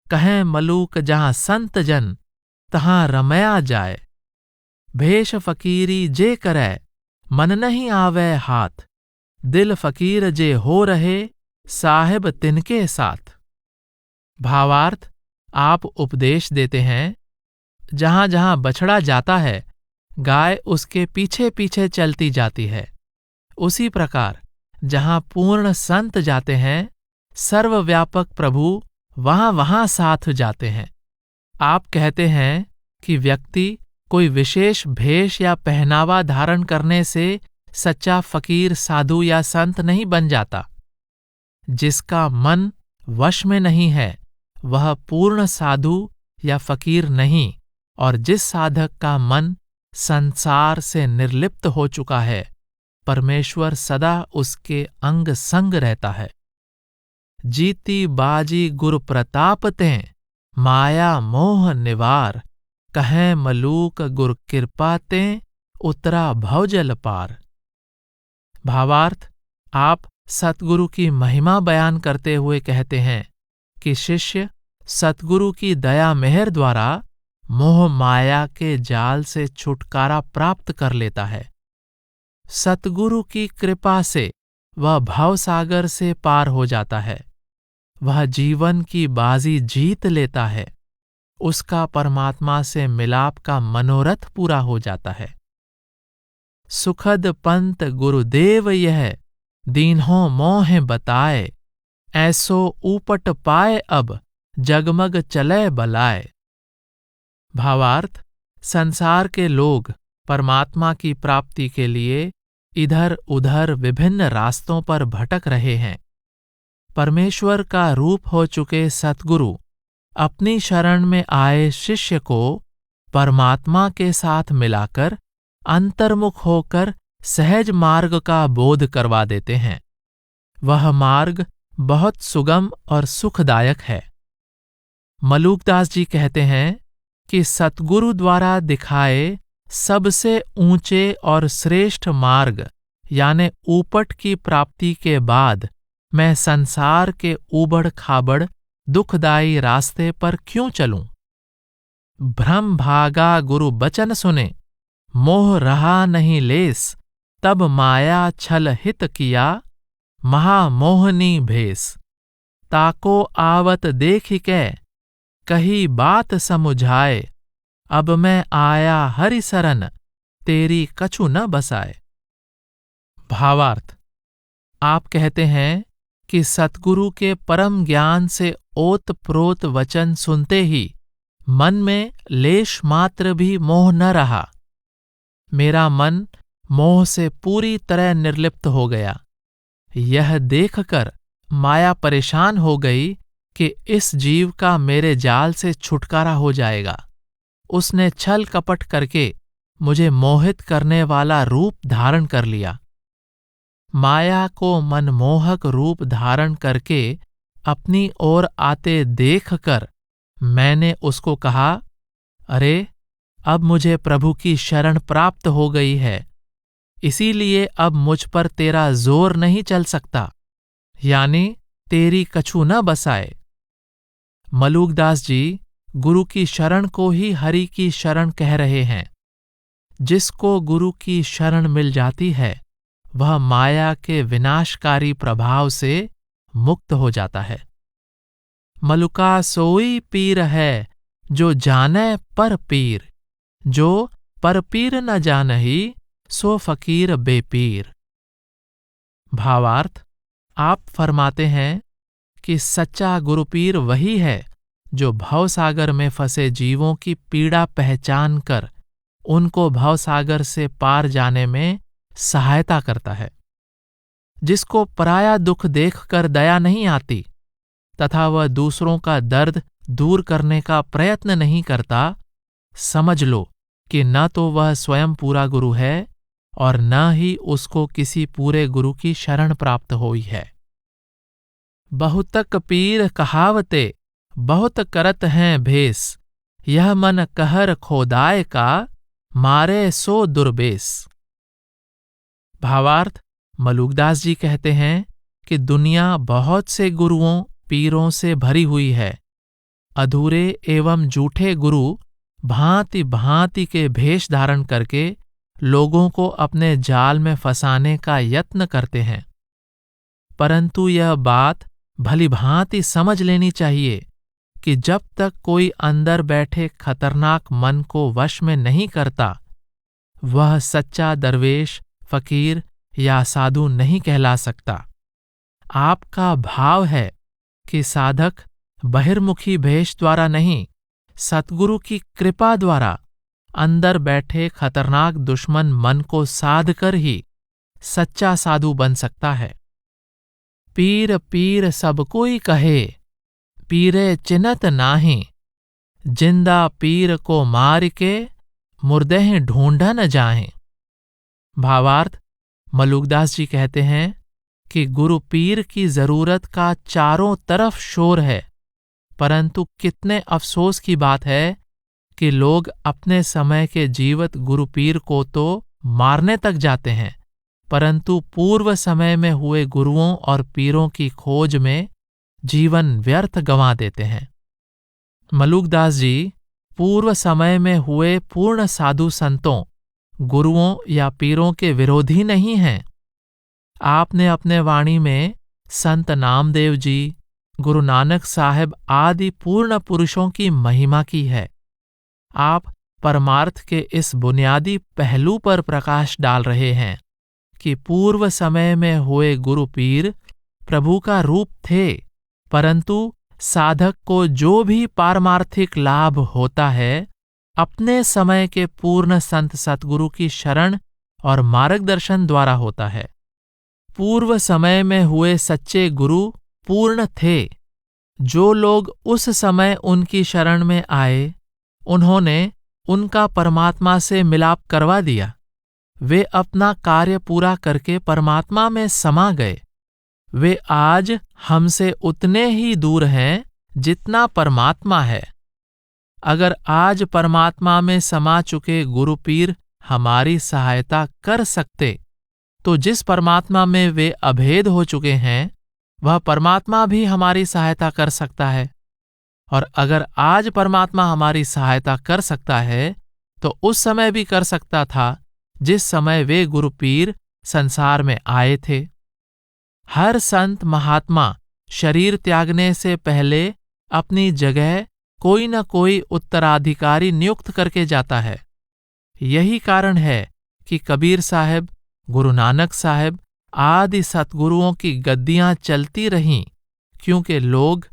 कहें मलूक जहां संत जन, तहां रमया जाए। भेष फकीरी जे करै, मन नहीं आवे हाथ। दिल फकीर जे हो रहे, साहिब तिनके साथ। भावार्थ आप उपदेश देते हैं। जहां जहां बछड़ा जाता है, गाय उसके पीछे पीछे चलती जाती है। उसी प्रकार जहां पूर्ण संत जाते हैं, सर्वव्यापक प्रभु वहां वहां साथ जाते हैं। आप कहते हैं कि व्यक्ति कोई विशेष भेष या पहनावा धारण करने से सच्चा फकीर साधु या संत नहीं बन जाता। जिसका मन वश में नहीं है, वह पूर्ण साधु या फकीर नहीं, और जिस साधक का मन संसार से निर्लिप्त हो चुका है, परमेश्वर सदा उसके अंग संग रहता है। जीती बाजी गुरु प्रताप तें, माया मोह निवार। कहें मलूक गुर कृपा तें, उतरा भवजल पार। भावार्थ आप सतगुरु की महिमा बयान करते हुए कहते हैं कि शिष्य सतगुरु की दया मेहर द्वारा मोह माया के जाल से छुटकारा प्राप्त कर लेता है। सतगुरु की कृपा से वह भवसागर से पार हो जाता है। वह जीवन की बाजी जीत लेता है। उसका परमात्मा से मिलाप का मनोरथ पूरा हो जाता है। सुखद पंत गुरुदेव यह, दीन्हों मोह बताए। ऐसो ऊपट पाए अब, जगमग चले बलाए। भावार्थ संसार के लोग परमात्मा की प्राप्ति के लिए इधर उधर विभिन्न रास्तों पर भटक रहे हैं। परमेश्वर का रूप हो चुके सतगुरु अपनी शरण में आए शिष्य को परमात्मा के साथ मिलाकर अंतर्मुख होकर सहज मार्ग का बोध करवा देते हैं। वह मार्ग बहुत सुगम और सुखदायक है। मलूकदास जी कहते हैं कि सतगुरु द्वारा दिखाए सबसे ऊंचे और श्रेष्ठ मार्ग यानी ऊपट की प्राप्ति के बाद मैं संसार के ऊबड़ खाबड़ दुखदायी रास्ते पर क्यों चलूं? भ्रम भागा गुरु बचन सुने, मोह रहा नहीं लेस, तब माया छल हित किया, महामोहनी भेस। ताको आवत देखिकै, कही बात समुझाए, अब मैं आया हरि सरन, तेरी कछु न बसाए। भावार्थ, आप कहते हैं कि सतगुरु के परम ज्ञान से ओत प्रोत वचन सुनते ही मन में लेश मात्र भी मोह न रहा। मेरा मन मोह से पूरी तरह निर्लिप्त हो गया। यह देखकर माया परेशान हो गई कि इस जीव का मेरे जाल से छुटकारा हो जाएगा। उसने छल कपट करके मुझे मोहित करने वाला रूप धारण कर लिया। माया को मनमोहक रूप धारण करके अपनी ओर आते देखकर मैंने उसको कहा, अरे, अब मुझे प्रभु की शरण प्राप्त हो गई है, इसीलिए अब मुझ पर तेरा जोर नहीं चल सकता, यानी तेरी कछु न बसाए। मलूकदास जी गुरु की शरण को ही हरि की शरण कह रहे हैं। जिसको गुरु की शरण मिल जाती है वह माया के विनाशकारी प्रभाव से मुक्त हो जाता है। मलुका सोई पीर है जो जाने पर पीर, जो पर पीर न जानही, सो फकीर बेपीर। भावार्थ, आप फरमाते हैं कि सच्चा गुरुपीर वही है जो भवसागर में फंसे जीवों की पीड़ा पहचान कर उनको भवसागर से पार जाने में सहायता करता है। जिसको पराया दुख देखकर दया नहीं आती तथा वह दूसरों का दर्द दूर करने का प्रयत्न नहीं करता, समझ लो कि न तो वह स्वयं पूरा गुरु है और न ही उसको किसी पूरे गुरु की शरण प्राप्त हुई है। बहुतक पीर कहावते, बहुत करत हैं भेस, यह मन कहर खोदाय का, मारे सो दुर्बेस। भावार्थ, मलूकदास जी कहते हैं कि दुनिया बहुत से गुरुओं पीरों से भरी हुई है। अधूरे एवं झूठे गुरु भांति भांति के भेष धारण करके लोगों को अपने जाल में फंसाने का यत्न करते हैं। परंतु यह बात भली भांति समझ लेनी चाहिए कि जब तक कोई अंदर बैठे खतरनाक मन को वश में नहीं करता, वह सच्चा दरवेश, फकीर या साधु नहीं कहला सकता। आपका भाव है कि साधक बहिर्मुखी भेष द्वारा नहीं, सतगुरु की कृपा द्वारा अंदर बैठे खतरनाक दुश्मन मन को साध कर ही सच्चा साधु बन सकता है। पीर पीर सब कोई कहे, पीरे चिन्हत नाहीं, जिंदा पीर को मार के, मुर्देह ढूंढा न जाएं। भावार्थ, मलूकदास जी कहते हैं कि गुरु पीर की जरूरत का चारों तरफ शोर है, परंतु कितने अफसोस की बात है कि लोग अपने समय के जीवित गुरु पीर को तो मारने तक जाते हैं, परंतु पूर्व समय में हुए गुरुओं और पीरों की खोज में जीवन व्यर्थ गंवा देते हैं। मलूकदास जी पूर्व समय में हुए पूर्ण साधु संतों, गुरुओं या पीरों के विरोधी नहीं हैं। आपने अपने वाणी में संत नामदेव जी, गुरु नानक साहब आदि पूर्ण पुरुषों की महिमा की है। आप परमार्थ के इस बुनियादी पहलू पर प्रकाश डाल रहे हैं कि पूर्व समय में हुए गुरु पीर प्रभु का रूप थे, परंतु साधक को जो भी पारमार्थिक लाभ होता है अपने समय के पूर्ण संत सतगुरु की शरण और मार्गदर्शन द्वारा होता है। पूर्व समय में हुए सच्चे गुरु पूर्ण थे। जो लोग उस समय उनकी शरण में आए, उन्होंने उनका परमात्मा से मिलाप करवा दिया। वे अपना कार्य पूरा करके परमात्मा में समा गए। वे आज हमसे उतने ही दूर हैं जितना परमात्मा है। अगर आज परमात्मा में समा चुके गुरु पीर हमारी सहायता कर सकते, तो जिस परमात्मा में वे अभेद हो चुके हैं, वह परमात्मा भी हमारी सहायता कर सकता है। और अगर आज परमात्मा हमारी सहायता कर सकता है, तो उस समय भी कर सकता था जिस समय वे गुरु पीर संसार में आए थे। हर संत महात्मा शरीर त्यागने से पहले अपनी जगह कोई न कोई उत्तराधिकारी नियुक्त करके जाता है। यही कारण है कि कबीर साहब, गुरु नानक साहब आदि सतगुरुओं की गद्दियां चलती रहीं, क्योंकि लोग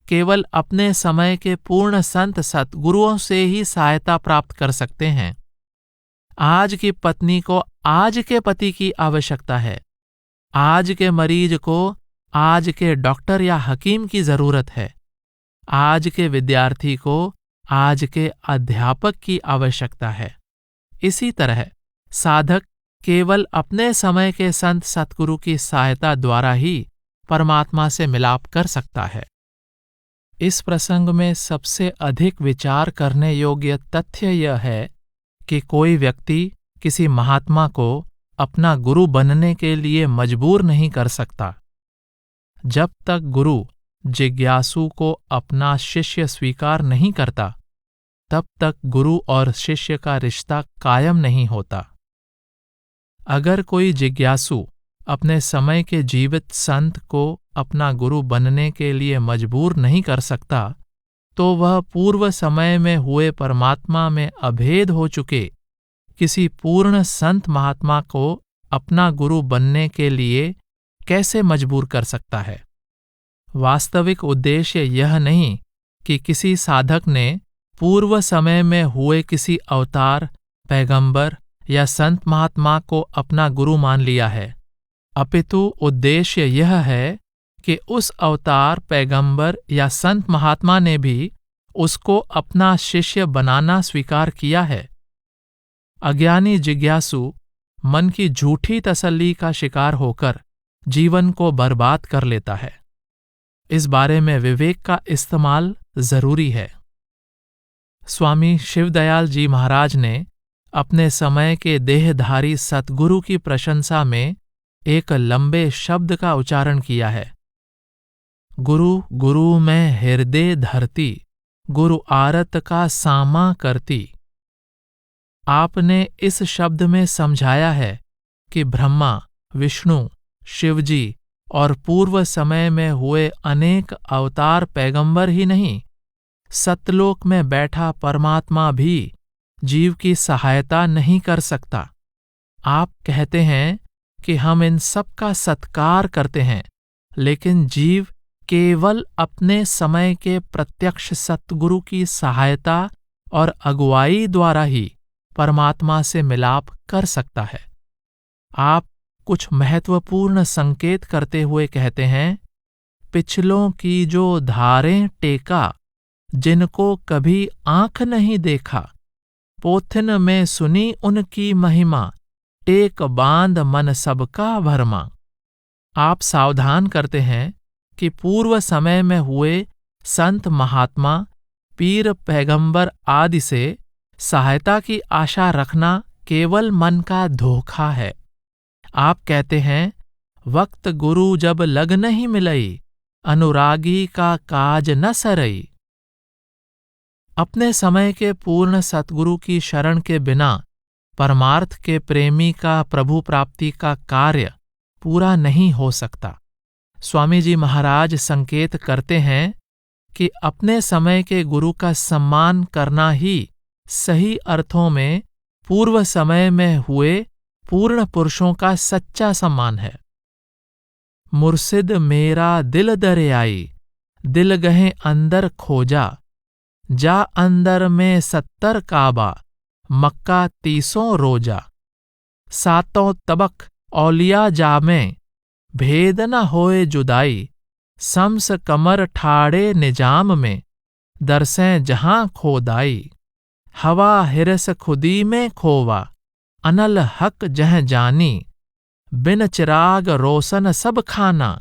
केवल अपने समय के पूर्ण संत सतगुरुओं से ही सहायता प्राप्त कर सकते हैं। आज की पत्नी को आज के पति की आवश्यकता है। आज के मरीज को आज के डॉक्टर या हकीम की जरूरत है। आज के विद्यार्थी को आज के अध्यापक की आवश्यकता है। इसी तरह साधक केवल अपने समय के संत सतगुरु की सहायता द्वारा ही परमात्मा से मिलाप कर सकता है। इस प्रसंग में सबसे अधिक विचार करने योग्य तथ्य यह है कि कोई व्यक्ति किसी महात्मा को अपना गुरु बनने के लिए मजबूर नहीं कर सकता। जब तक गुरु जिज्ञासु को अपना शिष्य स्वीकार नहीं करता, तब तक गुरु और शिष्य का रिश्ता कायम नहीं होता। अगर कोई जिज्ञासु अपने समय के जीवित संत को अपना गुरु बनने के लिए मजबूर नहीं कर सकता, तो वह पूर्व समय में हुए परमात्मा में अभेद हो चुके किसी पूर्ण संत महात्मा को अपना गुरु बनने के लिए कैसे मजबूर कर सकता है। वास्तविक उद्देश्य यह नहीं कि किसी साधक ने पूर्व समय में हुए किसी अवतार, पैगंबर या संत महात्मा को अपना गुरु मान लिया है, अपितु उद्देश्य यह है कि उस अवतार, पैगंबर या संत महात्मा ने भी उसको अपना शिष्य बनाना स्वीकार किया है। अज्ञानी जिज्ञासु मन की झूठी तसल्ली का शिकार होकर जीवन को बर्बाद कर लेता है। इस बारे में विवेक का इस्तेमाल जरूरी है। स्वामी शिवदयाल जी महाराज ने अपने समय के देहधारी सतगुरु की प्रशंसा में एक लंबे शब्द का उच्चारण किया है। गुरु गुरु में हृदय धरती, गुरु आरत का सामा करती। आपने इस शब्द में समझाया है कि ब्रह्मा, विष्णु, शिवजी और पूर्व समय में हुए अनेक अवतार पैगंबर ही नहीं, सतलोक में बैठा परमात्मा भी जीव की सहायता नहीं कर सकता। आप कहते हैं कि हम इन सब का सत्कार करते हैं, लेकिन जीव केवल अपने समय के प्रत्यक्ष सतगुरु की सहायता और अगुवाई द्वारा ही परमात्मा से मिलाप कर सकता है। आप कुछ महत्वपूर्ण संकेत करते हुए कहते हैं, पिछलों की जो धारें टेका, जिनको कभी आंख नहीं देखा, पोथिन में सुनी उनकी महिमा, टेक बांध मन सबका भरमा। आप सावधान करते हैं कि पूर्व समय में हुए संत महात्मा, पीर, पैगंबर आदि से सहायता की आशा रखना केवल मन का धोखा है। आप कहते हैं, वक्त गुरु जब लग नहीं मिलई, अनुरागी का काज न सरई। अपने समय के पूर्ण सतगुरु की शरण के बिना परमार्थ के प्रेमी का प्रभु प्राप्ति का कार्य पूरा नहीं हो सकता। स्वामी जी महाराज संकेत करते हैं कि अपने समय के गुरु का सम्मान करना ही सही अर्थों में पूर्व समय में हुए पूर्ण पुरुषों का सच्चा सम्मान है। मुर्शिद मेरा दिल दरियाई, दिल गहे अंदर खोजा, जा अंदर में 70 काबा, मक्का 30 रोजा। सातों तबक औलिया जामें, भेद न होए जुदाई, शम्स कमर ठाड़े निजाम में, दरसें जहां खोदाई। हवा हिरस खुदी में खोवा, अनल हक जह जानी, बिन चिराग रोशन सब खाना,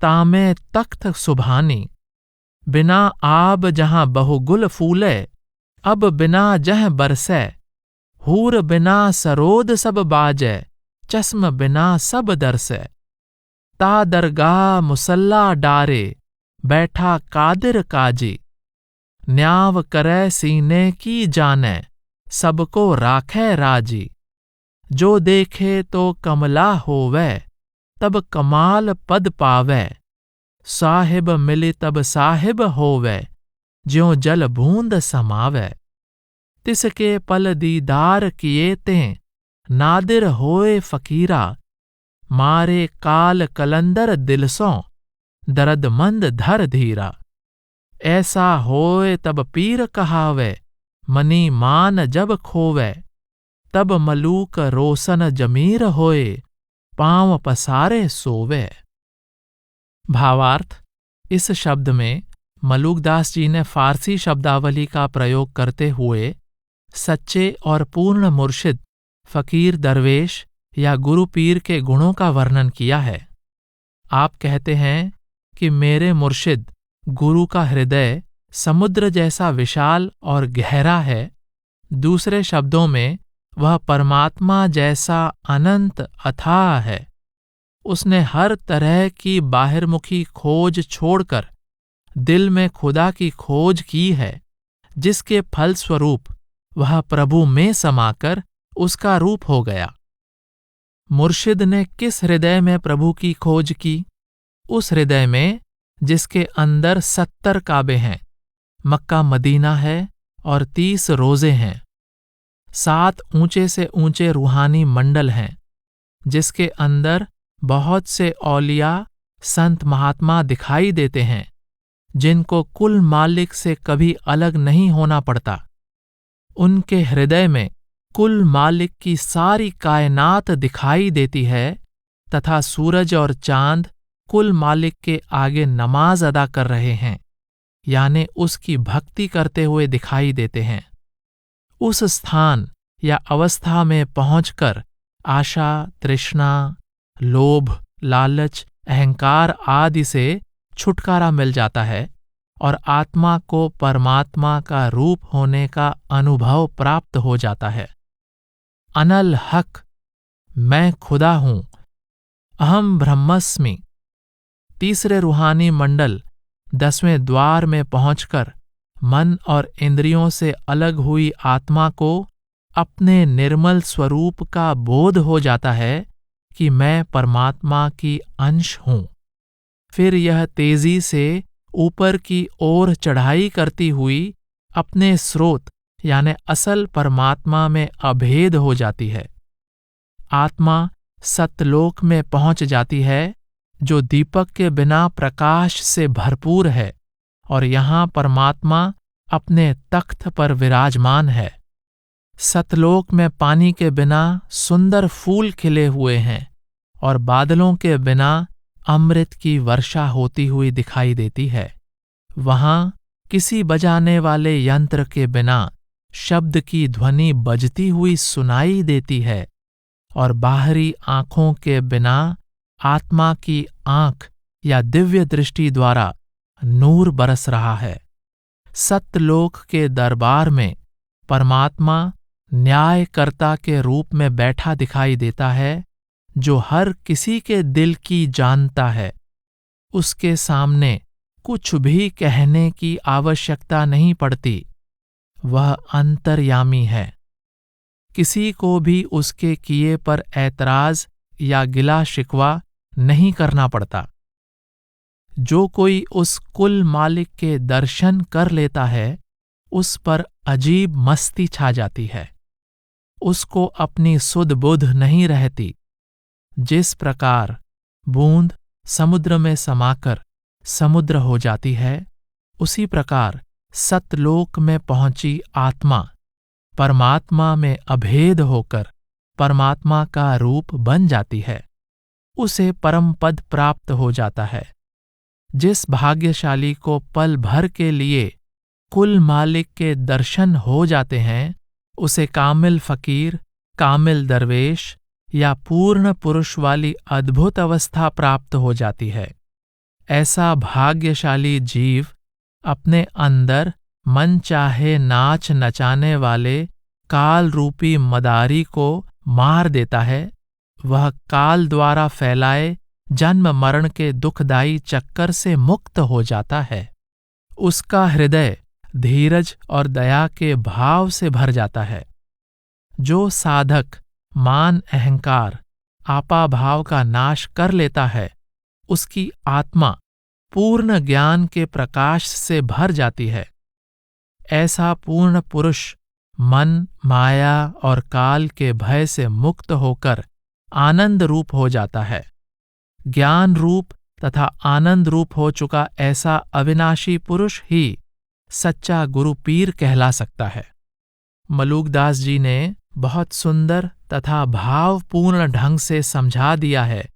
तामे तख्त सुभानी। बिना आब जहाँ बहुगुल फूले, अब बिना जह बरसै। हूर बिना सरोद सब बाजै, चश्म बिना सब दरसै। ता दरगाह मुसल्ला डारे, बैठा कादिर काजी। न्याव करै सीने की जानै, सबको राखै राजी। जो देखे तो कमला होवै, तब कमाल पद पावै। साहिब मिले तब साहिब होवै, ज्यों जल बूंद समावै। तिसके पल दीदार किए ते, नादिर होए फकीरा। मारे काल कलंदर दिल सों, दर्दमंद धर धीरा। ऐसा होए तब पीर कहावै, मनी मान जब खोवै। तब मलूक रोशन जमीर होए, पांव पसारे सोवे। भावार्थ: इस शब्द में मलूकदास जी ने फारसी शब्दावली का प्रयोग करते हुए सच्चे और पूर्ण मुर्शिद, फकीर दरवेश या गुरु पीर के गुणों का वर्णन किया है। आप कहते हैं कि मेरे मुर्शिद गुरु का हृदय समुद्र जैसा विशाल और गहरा है। दूसरे शब्दों में वह परमात्मा जैसा अनंत अथाह है। उसने हर तरह की बाहिर्मुखी खोज छोड़कर दिल में खुदा की खोज की है, जिसके फलस्वरूप वह प्रभु में समाकर उसका रूप हो गया। मुर्शिद ने किस हृदय में प्रभु की खोज की? उस हृदय में जिसके अंदर 70 काबे हैं, मक्का मदीना है और 30 रोजे हैं। 7 ऊंचे से ऊंचे रूहानी मंडल हैं, जिसके अंदर बहुत से औलिया संत महात्मा दिखाई देते हैं, जिनको कुल मालिक से कभी अलग नहीं होना पड़ता। उनके हृदय में कुल मालिक की सारी कायनात दिखाई देती है तथा सूरज और चांद कुल मालिक के आगे नमाज अदा कर रहे हैं, यानी उसकी भक्ति करते हुए दिखाई देते हैं। उस स्थान या अवस्था में पहुंचकर आशा, तृष्णा, लोभ, लालच, अहंकार आदि से छुटकारा मिल जाता है और आत्मा को परमात्मा का रूप होने का अनुभव प्राप्त हो जाता है। अनल हक, मैं खुदा हूं, अहम ब्रह्मस्मि। तीसरे रूहानी मंडल 10वें द्वार में पहुंचकर मन और इंद्रियों से अलग हुई आत्मा को अपने निर्मल स्वरूप का बोध हो जाता है कि मैं परमात्मा की अंश हूं। फिर यह तेजी से ऊपर की ओर चढ़ाई करती हुई अपने स्रोत यानी असल परमात्मा में अभेद हो जाती है। आत्मा सतलोक में पहुंच जाती है, जो दीपक के बिना प्रकाश से भरपूर है, और यहाँ परमात्मा अपने तख्त पर विराजमान है। सतलोक में पानी के बिना सुंदर फूल खिले हुए हैं और बादलों के बिना अमृत की वर्षा होती हुई दिखाई देती है। वहां किसी बजाने वाले यंत्र के बिना शब्द की ध्वनि बजती हुई सुनाई देती है और बाहरी आंखों के बिना आत्मा की आंख या दिव्य दृष्टि द्वारा नूर बरस रहा है। सतलोक के दरबार में परमात्मा न्यायकर्ता के रूप में बैठा दिखाई देता है, जो हर किसी के दिल की जानता है। उसके सामने कुछ भी कहने की आवश्यकता नहीं पड़ती। वह अंतर्यामी है। किसी को भी उसके किए पर ऐतराज या गिला शिकवा नहीं करना पड़ता। जो कोई उस कुल मालिक के दर्शन कर लेता है, उस पर अजीब मस्ती छा जाती है। उसको अपनी सुध बुध नहीं रहती। जिस प्रकार बूंद समुद्र में समाकर समुद्र हो जाती है, उसी प्रकार सतलोक में पहुंची आत्मा परमात्मा में अभेद होकर परमात्मा का रूप बन जाती है। उसे परम पद प्राप्त हो जाता है। जिस भाग्यशाली को पल भर के लिए कुल मालिक के दर्शन हो जाते हैं, उसे कामिल फकीर, कामिल दरवेश या पूर्ण पुरुष वाली अद्भुत अवस्था प्राप्त हो जाती है। ऐसा भाग्यशाली जीव अपने अंदर मन चाहे नाच नचाने वाले काल रूपी मदारी को मार देता है। वह काल द्वारा फैलाए जन्म मरण के दुखदायी चक्कर से मुक्त हो जाता है। उसका हृदय धीरज और दया के भाव से भर जाता है। जो साधक मान अहंकार आपाभाव का नाश कर लेता है, उसकी आत्मा पूर्ण ज्ञान के प्रकाश से भर जाती है। ऐसा पूर्ण पुरुष मन, माया और काल के भय से मुक्त होकर आनंद रूप हो जाता है। ज्ञान रूप तथा आनंद रूप हो चुका ऐसा अविनाशी पुरुष ही सच्चा गुरु पीर कहला सकता है। मलूकदास जी ने बहुत सुंदर तथा भावपूर्ण ढंग से समझा दिया है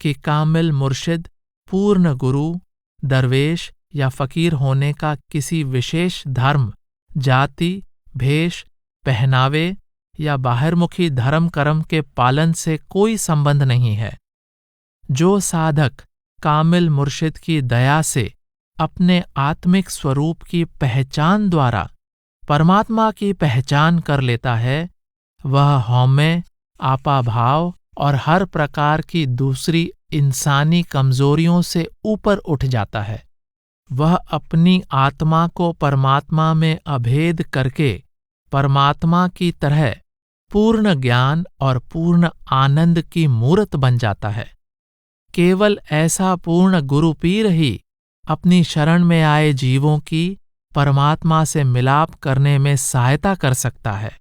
कि कामिल मुर्शिद पूर्ण गुरु, दरवेश या फकीर होने का किसी विशेष धर्म, जाति, भेष, पहनावे या बाहिर्मुखी धर्म कर्म के पालन से कोई संबंध नहीं है। जो साधक कामिल मुर्शिद की दया से अपने आत्मिक स्वरूप की पहचान द्वारा परमात्मा की पहचान कर लेता है, वह हौमे, आपाभाव और हर प्रकार की दूसरी इंसानी कमजोरियों से ऊपर उठ जाता है। वह अपनी आत्मा को परमात्मा में अभेद करके परमात्मा की तरह पूर्ण ज्ञान और पूर्ण आनंद की मूर्त बन जाता है। केवल ऐसा पूर्ण गुरु पीर ही अपनी शरण में आए जीवों की परमात्मा से मिलाप करने में सहायता कर सकता है।